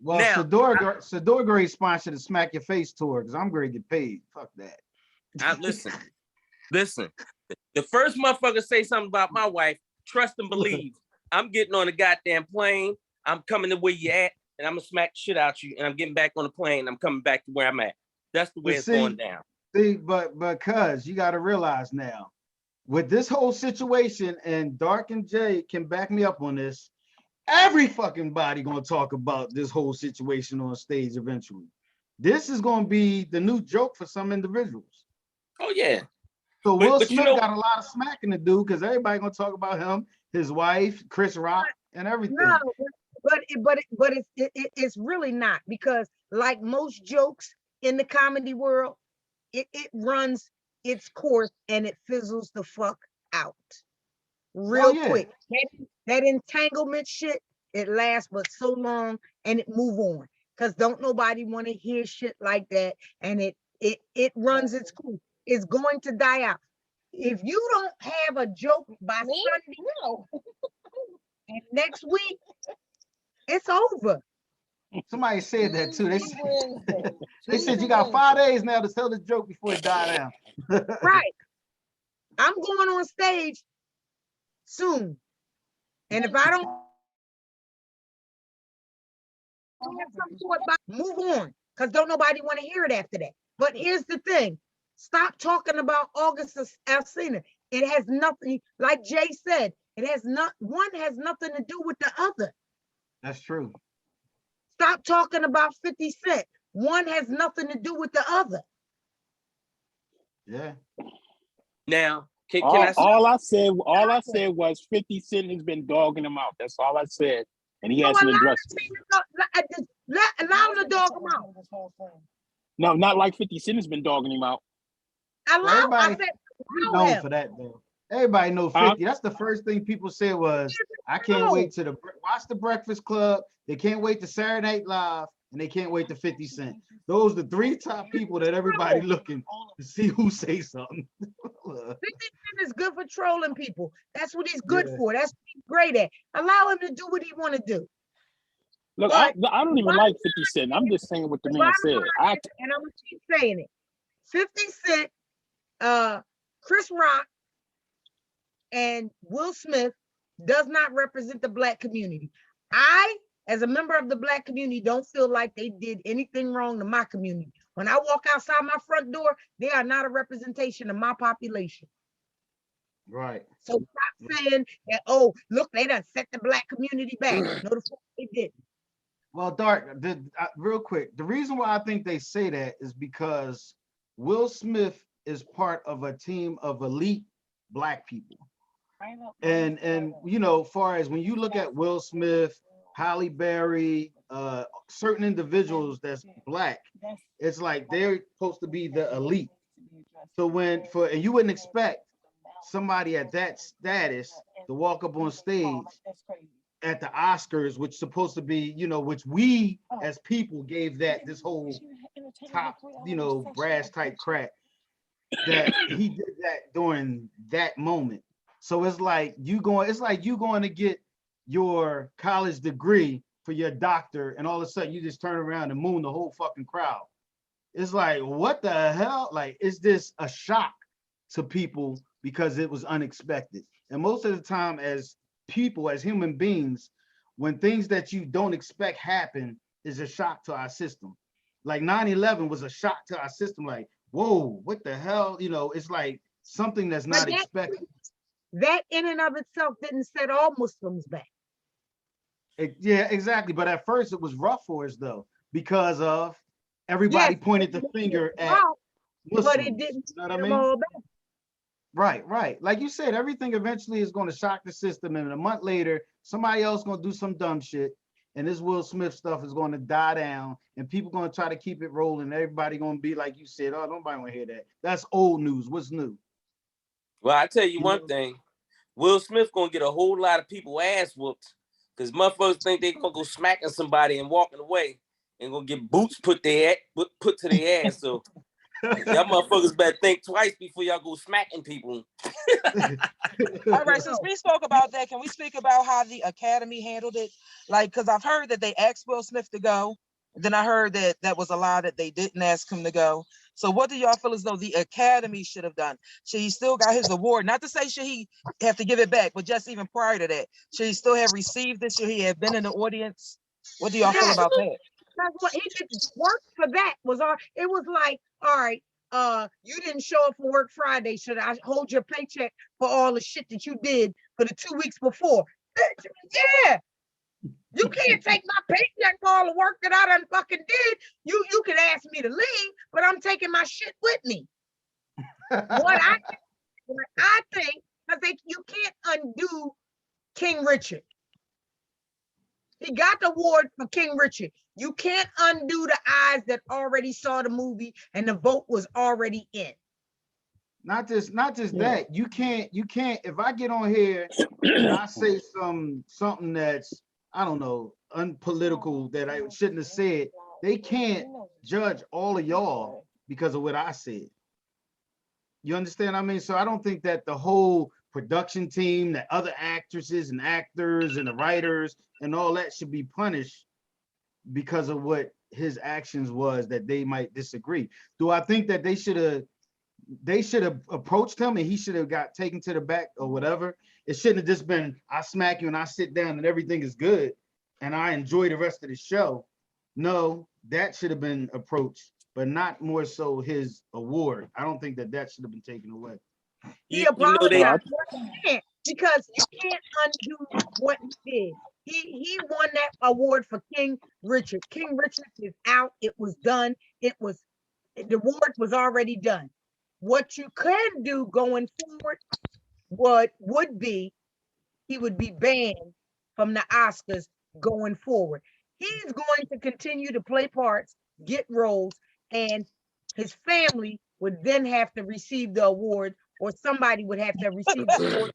Well, now, Sadior Gray sponsored the Smack Your Face tour because I'm going to get paid. Fuck that. Listen. The first motherfucker say something about my wife, trust and believe. I'm getting on the goddamn plane. I'm coming to where you at, and I'm going to smack shit out you, and I'm getting back on the plane, and I'm coming back to where I'm at. That's the way it's going down. See, but cuz you got to realize now, with this whole situation, and Dark and Jay can back me up on this, Every fucking body gonna talk about this whole situation on stage eventually. This is gonna be the new joke for some individuals. Oh yeah. So Will But you Smith know, got a lot of smacking to do because everybody gonna talk about him, his wife, Chris Rock, and everything. No, it's really not, because like most jokes in the comedy world, it runs its course and it fizzles the fuck out Oh real yeah. quick. That entanglement shit, it lasts but so long and it move on. Cause don't nobody want to hear shit like that. And it runs its course. It's going to die out. If you don't have a joke by Sunday, No. and next week, it's over. Somebody said that too. They Tuesday, said, Wednesday. they said you Tuesday, got 5 Wednesday. days now to tell the joke before it die down. Right. I'm going on stage soon. And if I don't have some sort of move on, because don't nobody want to hear it after that. But here's the thing. Stop talking about August Alsina. It has nothing, like Jay said, it has not, one has nothing to do with the other. That's true. Stop talking about 50 Cent. One has nothing to do with the other. Yeah. now can I say, All I said was 50 Cent has been dogging him out. That's all I said, and he So hasn't allow addressed it. him to dog him out. No, not like 50 Cent has been dogging him out. Well, I everybody said, allow known him. for that though. Everybody know 50. That's the first thing people said was, I can't wait to watch the Breakfast Club. They can't wait to Saturday Night Live, and they can't wait to 50 Cent. Those are the 3 top people that everybody looking to see who say something. 50 Cent is good for trolling people. That's what he's good Yeah. for. That's what he's great at. Allow him to do what he want to do. Look, I don't even like 50 Cent. I'm just saying what the man said. And I'm gonna keep saying it. 50 Cent, Chris Rock, and Will Smith does not represent the Black community. I, as a member of the Black community, don't feel like they did anything wrong to my community. When I walk outside my front door, they are not a representation of my population. Right. So stop saying that, oh, look, they done set the Black community back. No, the fuck they didn't. Well, Dark, real quick, the reason why I think they say that is because Will Smith is part of a team of elite Black people. And you know, far as when you look at Will Smith, Halle Berry, certain individuals that's Black, it's like they're supposed to be the elite. So and you wouldn't expect somebody at that status to walk up on stage at the Oscars, which supposed to be, you know, which we as people gave that this whole top, you know, brass type crack, that he did that during that moment. So it's like you going to get your college degree for your doctor, and all of a sudden you just turn around and moon the whole fucking crowd. It's like, what the hell? Like, is this a shock to people because it was unexpected? And most of the time, as people, as human beings, when things that you don't expect happen, is a shock to our system. Like 9/11 was a shock to our system. Like, whoa, what the hell? You know, it's like something that's not expected. That in and of itself didn't set all Muslims back. Yeah, exactly. But at first it was rough for us though, because of everybody pointed the finger at Muslims. But it didn't You know what I mean? all back. Right. Like you said, everything eventually is going to shock the system, and a month later, somebody else going to do some dumb shit, and this Will Smith stuff is going to die down, and people going to try to keep it rolling. Everybody going to be like you said, oh, nobody want to hear that. That's old news. What's new? well, I tell you one thing, Will Smith gonna get a whole lot of people ass whooped because motherfuckers think they gonna go smacking somebody and walking away and gonna get boots put to their ass. So y'all motherfuckers better think twice before y'all go smacking people. All right, since we spoke about that, can we speak about how the Academy handled it? Like, because I've heard that they asked Will Smith to go. Then I heard that that was a lie, that they didn't ask him to go. So what do y'all feel as though the Academy should have done? Should he still got his award? Not to say should he have to give it back, but just even prior to that, should he still have received it? Should he have been in the audience? What do y'all feel about that? That's what he did. Work for that was all. It was like, all right, you didn't show up for work Friday. Should I hold your paycheck for all the shit that you did for the 2 weeks before? Yeah. You can't take my paycheck for all the work that I done fucking did. You can ask me to leave, but I'm taking my shit with me. What I think, because you can't undo King Richard. He got the award for King Richard. You can't undo the eyes that already saw the movie and the vote was already in. Not just that. You can't, if I get on here and I say something that's, I don't know, unpolitical that I shouldn't have said, they can't judge all of y'all because of what I said. You understand what I mean? So I don't think that the whole production team, the other actresses and actors and the writers and all that should be punished because of what his actions was that they might disagree. Do I think that they should have approached him and he should have got taken to the back or whatever? It shouldn't have just been, I smack you and I sit down and everything is good and I enjoy the rest of the show. No, that should have been approached, but not more so his award. I don't think that should have been taken away. He apologized because you can't undo what he did. He won that award for King Richard. King Richard is out. It was done. The award was already done. What you can do going forward, would be, he would be banned from the Oscars going forward. He's going to continue to play parts, get roles, and his family would then have to receive the award, or somebody would have to receive the award.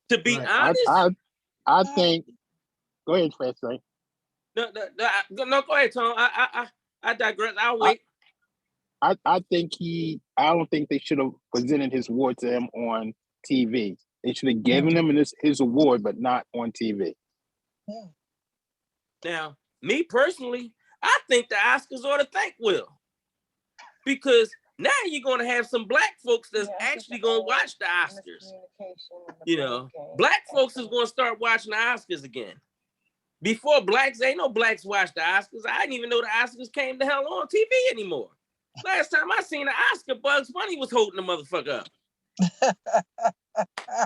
To be honest, I think. Go ahead, Fred. Sorry. No, go ahead, Tom. I digress. I'll wait. I don't think they should have presented his award to him on TV. They should have given him his award, but not on TV. Now, me personally, I think the Oscars ought to thank Will, because now you're going to have some black folks that's actually going to watch the Oscars. You know, black folks is going to start watching the Oscars again. Before ain't no blacks watch the Oscars. I didn't even know the Oscars came the hell on TV anymore. Last time I seen an Oscar, Bugs Bunny was holding the motherfucker up.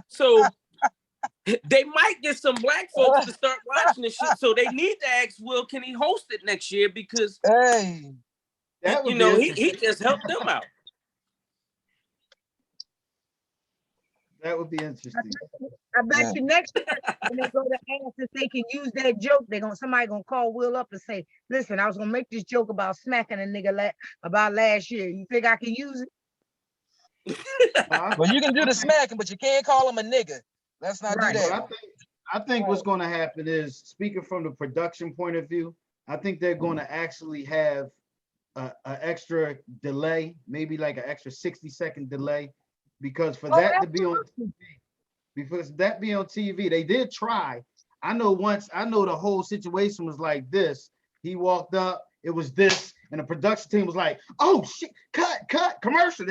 So they might get some black folks to start watching this shit. So they need to ask Will, can he host it next year? Because he just helped them out. That would be interesting. I bet you next year when they go to ask if they can use that joke, somebody gonna call Will up and say, "Listen, I was gonna make this joke about smacking a nigga about last year. You think I can use it?" Well, you can do the smacking, but you can't call him a nigga. Let's not do that. Well, I think what's going to happen is, speaking from the production point of view, I think they're going to actually have an extra delay, maybe like an extra 60-second delay, because for that to be on TV, they did try. I know the whole situation was like this. He walked up, it was this, and the production team was like, "Oh shit, cut, commercial."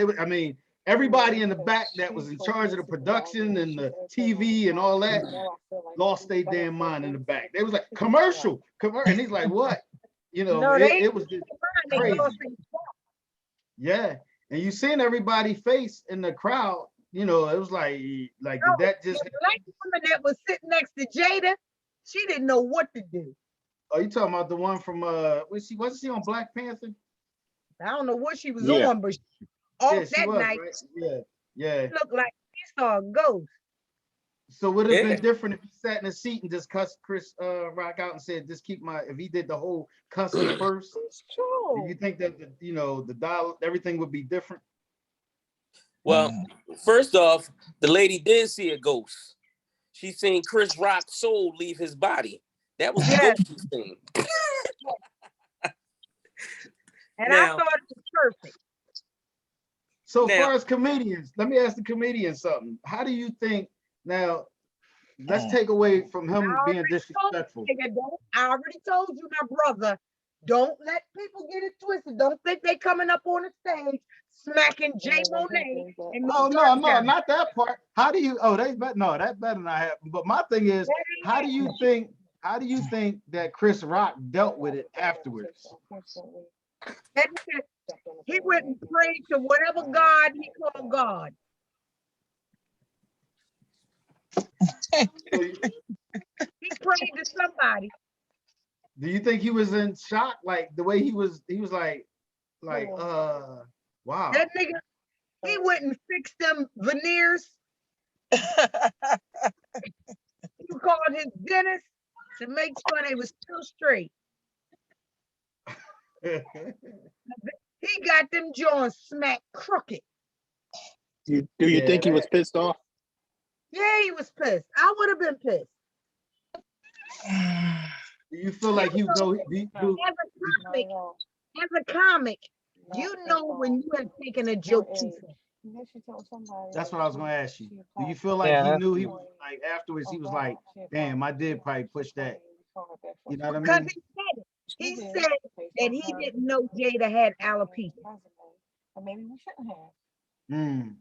Everybody in the back that was in charge of the production and the TV and all that lost their damn mind in the back. They was like, commercial, and he's like, "What?" It was just crazy. Yeah, and you seen everybody face in the crowd. It was like did that just? The black woman that was sitting next to Jada, she didn't know what to do. Oh, you talking about the one from wasn't she on Black Panther? I don't know what she was on, but that night, right? Yeah. It looked like she saw a ghost. So would it have been different if he sat in a seat and just cussed Chris Rock out and said, "Just keep if he did the whole cussing first? It's true. Do you think that the dial, everything would be different? Well, first off, the lady did see a ghost. She seen Chris Rock's soul leave his body. That was the ghost she seen. And I thought it was perfect. So as far as comedians, let me ask the comedian something. How do you think now? Let's take away from him being disrespectful. I already told you, my brother. Don't let people get it twisted. Don't think they coming up on the stage smacking Jay Monet. No, not that part. How do you? That better not happen. But my thing is, how do you think that Chris Rock dealt with it afterwards? He went and prayed to whatever God he called God. He prayed to somebody. Do you think he was in shock? Like the way he was like, wow. That nigga, he went and fixed them veneers. He called his dentist to make sure they was still straight. He got them joints smacked crooked. Do you think he was pissed off? Yeah, he was pissed. I would have been pissed. Do you feel like he You know, do, as a comic, you know when you have taken a joke too far. that's what I was gonna ask you. Do you feel like he knew he was like afterwards he was like, damn, I did probably push that. You know what I Because mean? he said it. He said that he didn't know Jada had alopecia. Mm.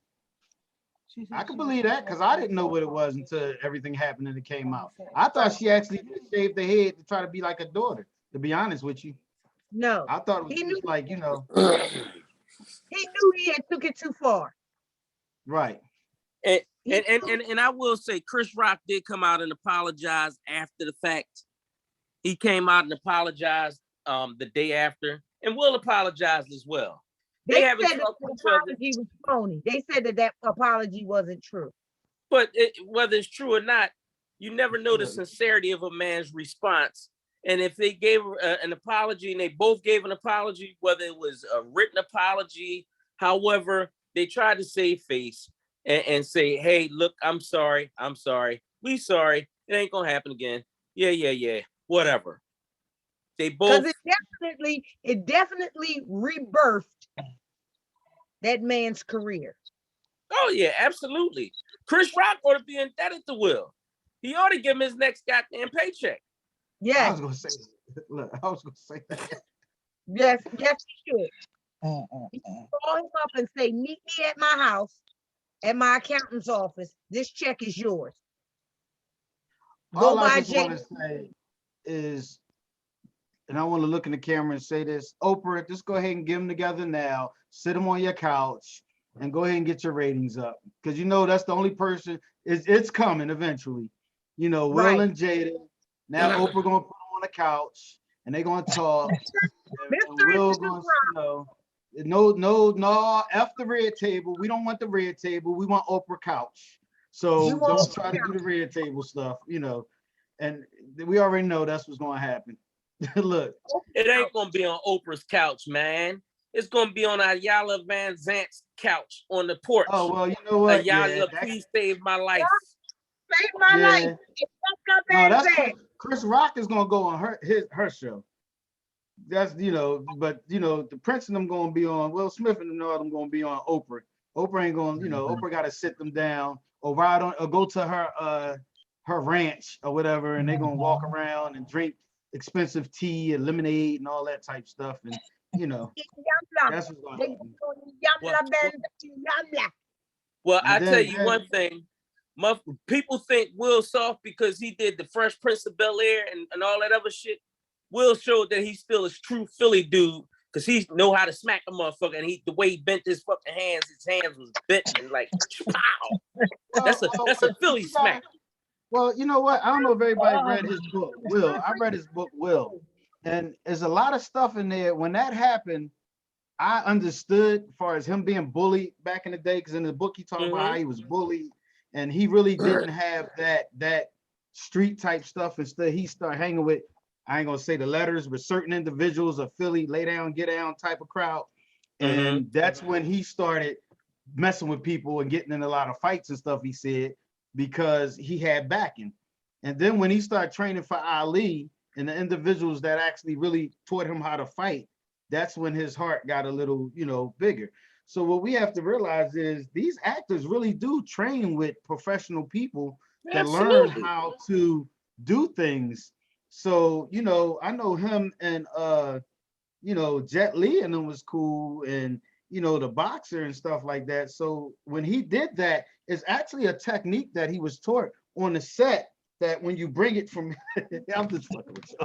I can believe that because I didn't know what it was until everything happened and it came out. I thought she actually shaved the head to try to be like a daughter, to be honest with you. No. I thought it was He just knew, like, you know, he knew he had took it too far. right. And I will say Chris Rock did come out and apologize after the fact. He came out and apologized the day after, and will apologize as well. They haven't said that talked the to each other. apology was phony. They said that apology wasn't true. But whether it's true or not, you never know the sincerity of a man's response. And if they gave an apology and they both gave an apology, whether it was a written apology, however, they tried to save face and say, hey, look, I'm sorry. We sorry. It ain't gonna happen again. Yeah. Whatever. They both. Because it definitely rebirthed that man's career. Oh yeah, absolutely. Chris Rock ought to be indebted to Will. He ought to give him his next goddamn paycheck. Yeah. I was gonna say that. Yes, he should. Call him up and say, meet me at my house, at my accountant's office. This check is yours. All I just want to say is, and I want to look in the camera and say this, Oprah, just go ahead and get them together now. Sit them on your couch and go ahead and get your ratings up. Because you know that's the only person, it's coming eventually. You know, Will and Jada. Now Oprah gonna put them on the couch and they're gonna talk. and Will gonna, no, F the red table. We don't want the red table. We want Oprah couch. So don't try to do the red table stuff, you know. And we already know that's what's gonna happen. Look, it ain't gonna be on Oprah's couch, man. It's gonna be on Ayala Van Zant's couch on the porch. Oh well, you know what? Ayala, please save my life. Save my life. No, that's Chris Rock is gonna go on her show. That's but the Prince and them gonna be on. Will Smith and them gonna be on Oprah. Oprah ain't gonna, Oprah got to sit them down or ride on or go to her ranch or whatever, and they're gonna walk around and drink expensive tea and lemonade and all that type stuff, and that's what's gonna happen. Well, I tell you one thing. People think Will soft because he did the Fresh Prince of Bel-Air and all that other shit. Will showed that he's still a true Philly dude because he know how to smack a motherfucker, and the way he bent his fucking hands, his hands was bent and like pow. That's a Philly smack. Well, you know what? I don't know if everybody read his book, Will. I read his book, Will. And there's a lot of stuff in there. When that happened, I understood as far as him being bullied back in the day, because in the book he talked about how he was bullied and he really didn't have that street type stuff. Instead, he started hanging with, I ain't gonna say the letters, but certain individuals of Philly, lay down, get down type of crowd. And that's when he started messing with people and getting in a lot of fights and stuff, he said, because he had backing. And then when he started training for Ali and the individuals that actually really taught him how to fight, that's when his heart got a little, bigger. So what we have to realize is these actors really do train with professional people to learn how to do things. So, I know him and, Jet Li and them was cool, and, the boxer and stuff like that. So when he did that, it's actually a technique that he was taught on the set, that when you bring it from, I'm just fucking with you.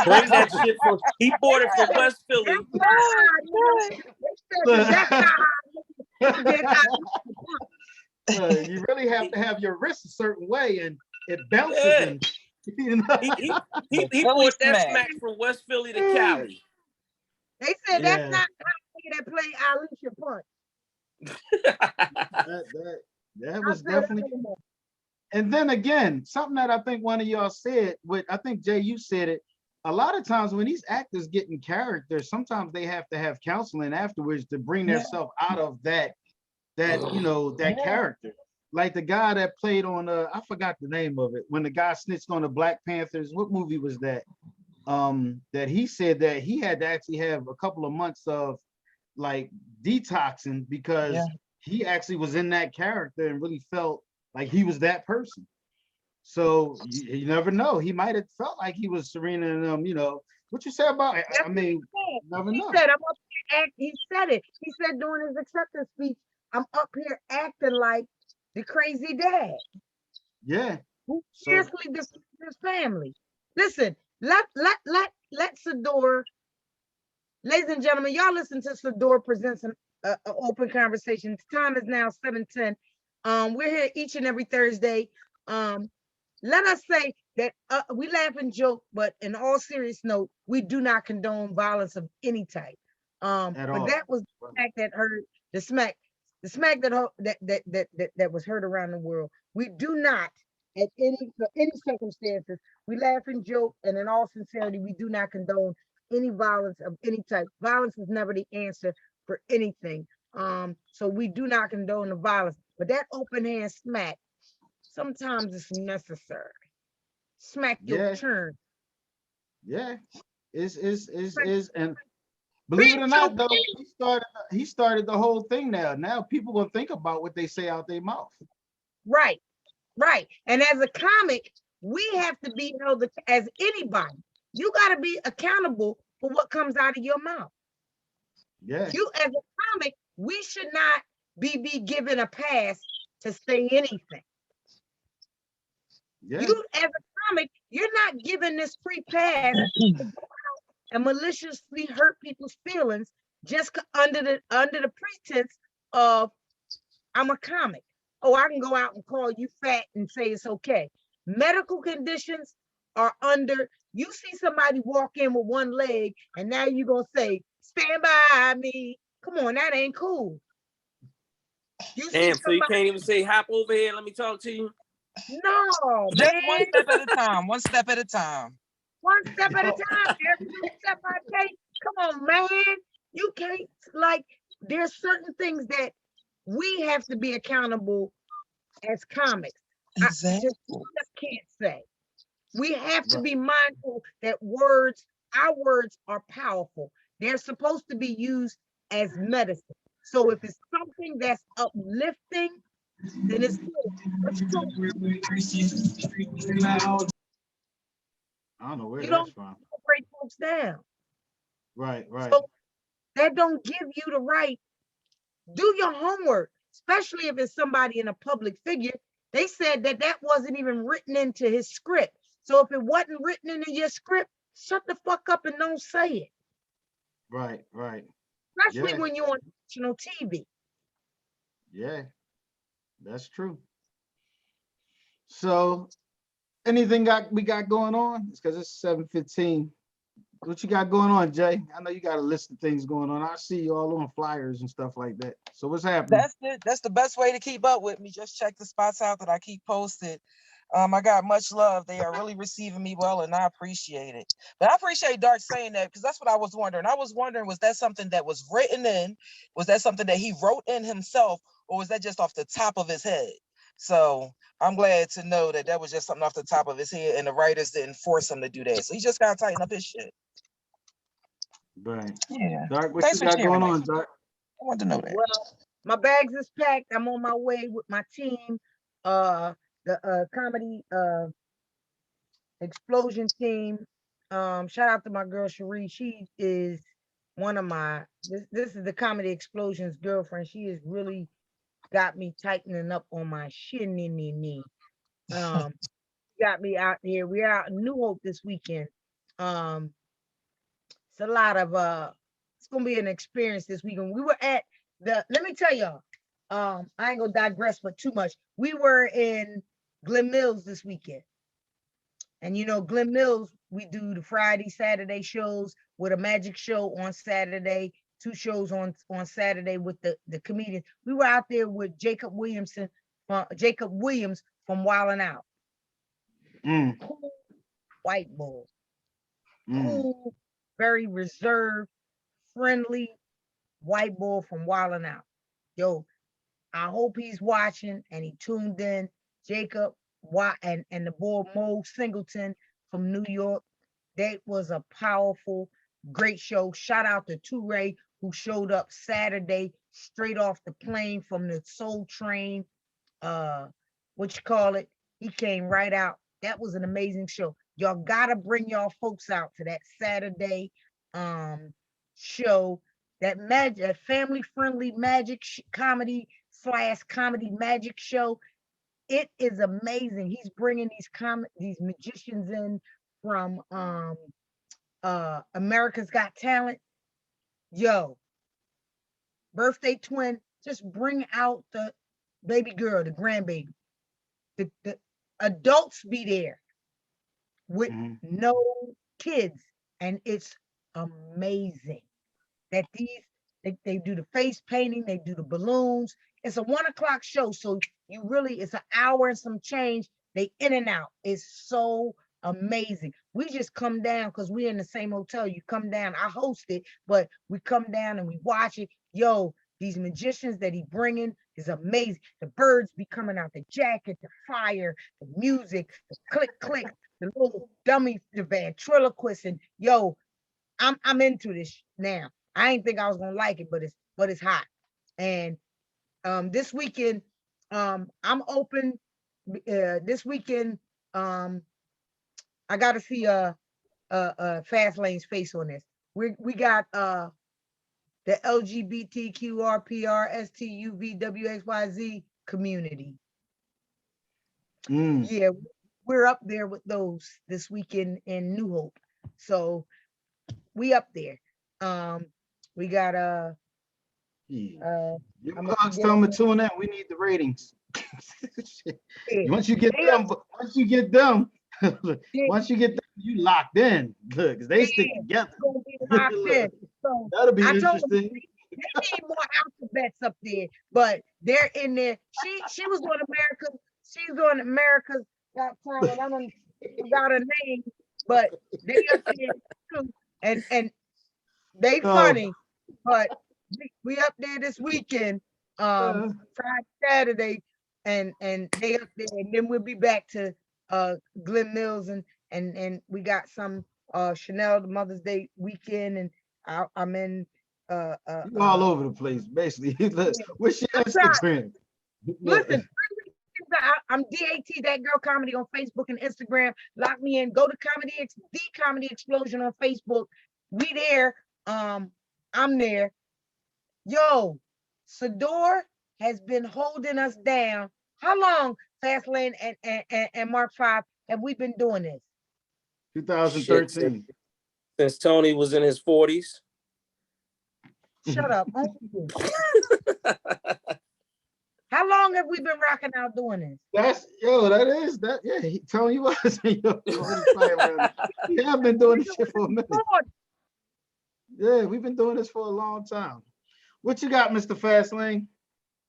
Bring that shit from, he bought it from West Philly. You really have to have your wrist a certain way, and it bounces. And You know? He Philly brought that smack. smack from West Philly to Cali. They said that's Yeah. not how that play Alicia Punch. That was I said, definitely. And then again, something that I think one of y'all said, I think Jay, you said it. A lot of times when these actors get in character, sometimes they have to have counseling afterwards to bring themselves out of that character. Like the guy that played on I forgot the name of it, when the guy snitched on the Black Panthers. What movie was that? That he said that he had to actually have a couple of months of like detoxing because he actually was in that character and really felt like he was that person. So you never know. He might have felt like he was Serena and what you say about it? I mean, never he know. said, I'm up here he said it. He said during his acceptance speech, I'm up here acting like the crazy dad. Yeah. Who So fiercely defends his family. Listen, let Sadior, ladies and gentlemen, y'all listen to Sadior presents an open conversation. Time is now 7:10. We're here each and every Thursday. Let us say that we laugh and joke, but in all serious note, we do not condone violence of any type. at But all. that was the smack that heard the smack that was heard around the world. We do not, at any circumstances, we laugh and joke, and in all sincerity, we do not condone any violence of any type. Violence is never the answer for anything. So we do not condone the violence. But that open hand smack, sometimes it's necessary. Smack your Yeah, turn. yeah. Is and believe it or Beat your not, though, he started the whole thing now. Now people gonna think about what they say out their mouth. right, right. And as a comic, we have to be held as anybody. You got to be accountable for what comes out of your mouth. Yeah, You as a comic, we should not be given a pass to say anything. yeah, You as a comic, you're not given this free pass to go out and maliciously hurt people's feelings just under the pretense of I'm a comic. Oh, I can go out and call you fat and say it's okay. Medical conditions are under. You see somebody walk in with one leg, and now you're gonna say, "Stand by me." Come on, that ain't cool. You see Damn, so you somebody? can't even say hop over here, let me talk to you. No, Just one man. step at a time. One step at a time. One step at a time. Every step I take. Come on, man. You can't There's certain things that we have to be accountable as comics. I Exactly. just can't say. We have to right, be mindful that our words are powerful. They're supposed to be used as medicine. So if it's something that's uplifting, then it's good. But I don't know where you that's don't from. break folks down. Right, right, So that don't give you the right. Do your homework, especially if it's somebody in a public figure. They said that wasn't even written into his script. So if it wasn't written into your script, shut the fuck up and don't say it. right, right. Especially Yeah, when you're on national TV. yeah, that's true. So anything we got going on? It's because it's 7:15. What you got going on, Jay? I know you got a list of things going on. I see you all on flyers and stuff like that. So what's happening? That's it. That's the best way to keep up with me. Just check the spots out that I keep posted. I got much love. They are really receiving me well, and I appreciate it. But I appreciate Dark saying that because that's what I was wondering. I was wondering, was that something that was written in? Was that something that he wrote in himself, or was that just off the top of his head? So I'm glad to know that that was just something off the top of his head, and the writers didn't force him to do that. So he just got to tighten up his shit. Right. Yeah. Dark, what Thanks you for got sharing going that. on, Dark? I want to know that. Well, my bags is packed. I'm on my way with my team. The comedy explosion team. Shout out to my girl Cherie. She is one of this is the comedy explosions girlfriend. She has really got me tightening up on my shin knee. Got me out here. We're out in New Hope this weekend. Um, it's a lot of it's gonna be an experience this weekend. We were at let me tell y'all, I ain't gonna digress but too much. We were in Glen Mills this weekend. And Glen Mills, we do the Friday, Saturday shows with a magic show on Saturday, 2 shows on Saturday with the comedians. We were out there with Jacob Williams from Wildin' Out. Cool white boy. Cool, very reserved, friendly white boy from Wildin' Out. Yo, I hope he's watching and he tuned in. Jacob and the boy Mo Singleton from New York. That was a powerful, great show. Shout out to Toure, who showed up Saturday straight off the plane from the Soul Train. He came right out. That was an amazing show. Y'all gotta bring y'all folks out to that Saturday show. That family-friendly magic comedy / comedy magic show. It is amazing. He's bringing these magicians in from America's Got Talent. Yo, birthday twin, just bring out the baby girl, the grandbaby. The adults be there with no kids, and it's amazing that they do the face painting, they do the balloons. It's a 1:00 show, so it's an hour and some change. They in and out. It's so amazing. We just come down because we're in the same hotel. You come down, I host it, but we come down and we watch it. Yo, these magicians that he bringing is amazing. The birds be coming out, the jacket, the fire, the music, the click, the little dummy, the ventriloquist, and yo, I'm into this now. I didn't think I was gonna like it, but it's hot. And this weekend, I'm open. This weekend, I got to see Fast Lane's face on this. We got the LGBTQRPRSTUVWXYZ community. Yeah, we're up there with those this weekend in New Hope. So we up there. We got you tell them to tune in. We need the ratings. Once you get them, you locked in. Look, because they stick together. So that'll be interesting. They need more alphabets up there, but they're in there. She was on America. She's on America's Got Talent. I don't forgot her name, but they up there too, and they funny. But we up there this weekend, Friday, Saturday, and they up there, and then we'll be back to Glen Mills, and we got some Chanel the Mother's Day weekend, and I'm in you all over the place, basically. What's your Instagram? Listen, I'm DAT, That Girl Comedy on Facebook and Instagram. Lock me in. Go to The Comedy Explosion on Facebook. We there. I'm there. Yo, Sadior has been holding us down. How long, Fastlane and Mark 5, have we been doing this? 2013. Since Tony was in his 40s. Shut up. How long have we been rocking out doing this? Tony was. We have been doing this shit for a minute. Yeah, we've been doing this for a long time. What you got, Mr. Fastlane?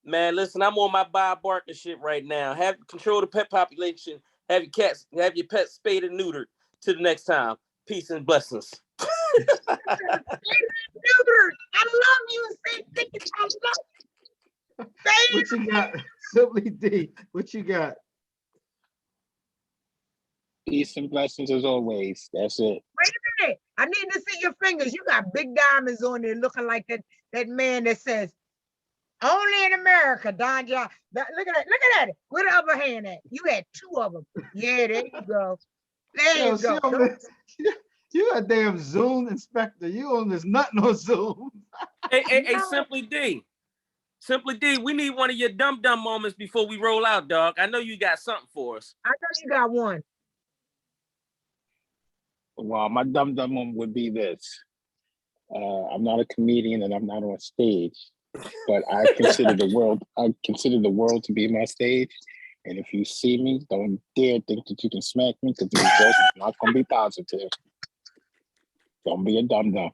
Man, listen, I'm on my Bob Barker shit right now. Control the pet population. Have your pets spayed and neutered. Till the next time. Peace and blessings. I love you. I love you. What you got? Simply D. What you got? Peace and blessings as always. That's it. Wait a minute. I need to see your fingers. You got big diamonds on there looking like that man that says, only in America, Don John. Look at that. Where the other hand at? You had 2 of them. Yeah, there you go. There you go. You a damn Zoom inspector. You on this nothing on Zoom. Hey, Simply D. Simply D, we need one of your dumb moments before we roll out, dog. I know you got something for us. I know you got one. Well, my dumb moment would be this. I'm not a comedian and I'm not on stage, but I consider the world to be my stage. And if you see me, don't dare think that you can smack me because the results are not going to be positive. Don't be a dum-dum.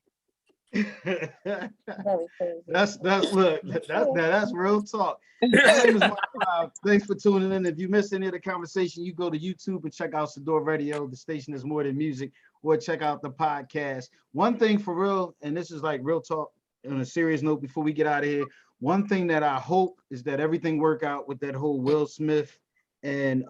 That's look, that's real talk. My name is Mark Cloud. Thanks for tuning in. If you missed any of the conversation, you go to YouTube and check out Sadior Radio. The station is more than music, or check out the podcast. One thing for real, and this is like real talk on a serious note before we get out of here. One thing that I hope is that everything work out with that whole Will Smith and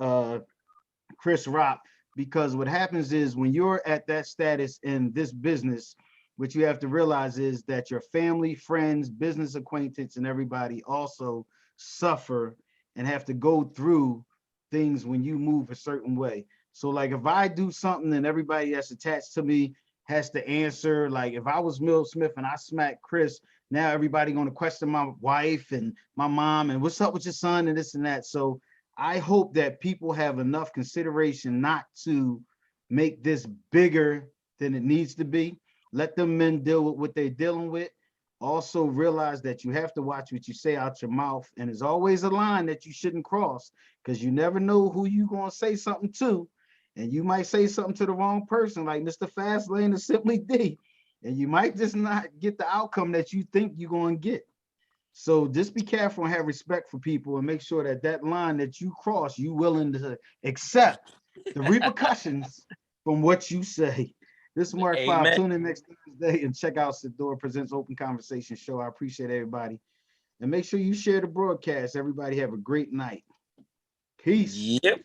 Chris Rock, because what happens is when you're at that status in this business, what you have to realize is that your family, friends, business acquaintance, and everybody also suffer and have to go through things when you move a certain way. So like if I do something and everybody that's attached to me has to answer, like if I was Will Smith and I smacked Chris, now everybody going to question my wife and my mom and what's up with your son and this and that. So I hope that people have enough consideration not to make this bigger than it needs to be. Let them men deal with what they're dealing with. Also realize that you have to watch what you say out your mouth. And there's always a line that you shouldn't cross because you never know who you're going to say something to. And you might say something to the wrong person, like Mr. Fastlane or Simply D. And you might just not get the outcome that you think you're going to get. So just be careful and have respect for people and make sure that that line that you cross, you willing to accept the repercussions from what you say. This is Mark 5. Tune in next Thursday and check out Sadior Presents Open Conversation Show. I appreciate everybody. And make sure you share the broadcast. Everybody have a great night. Peace. Yep.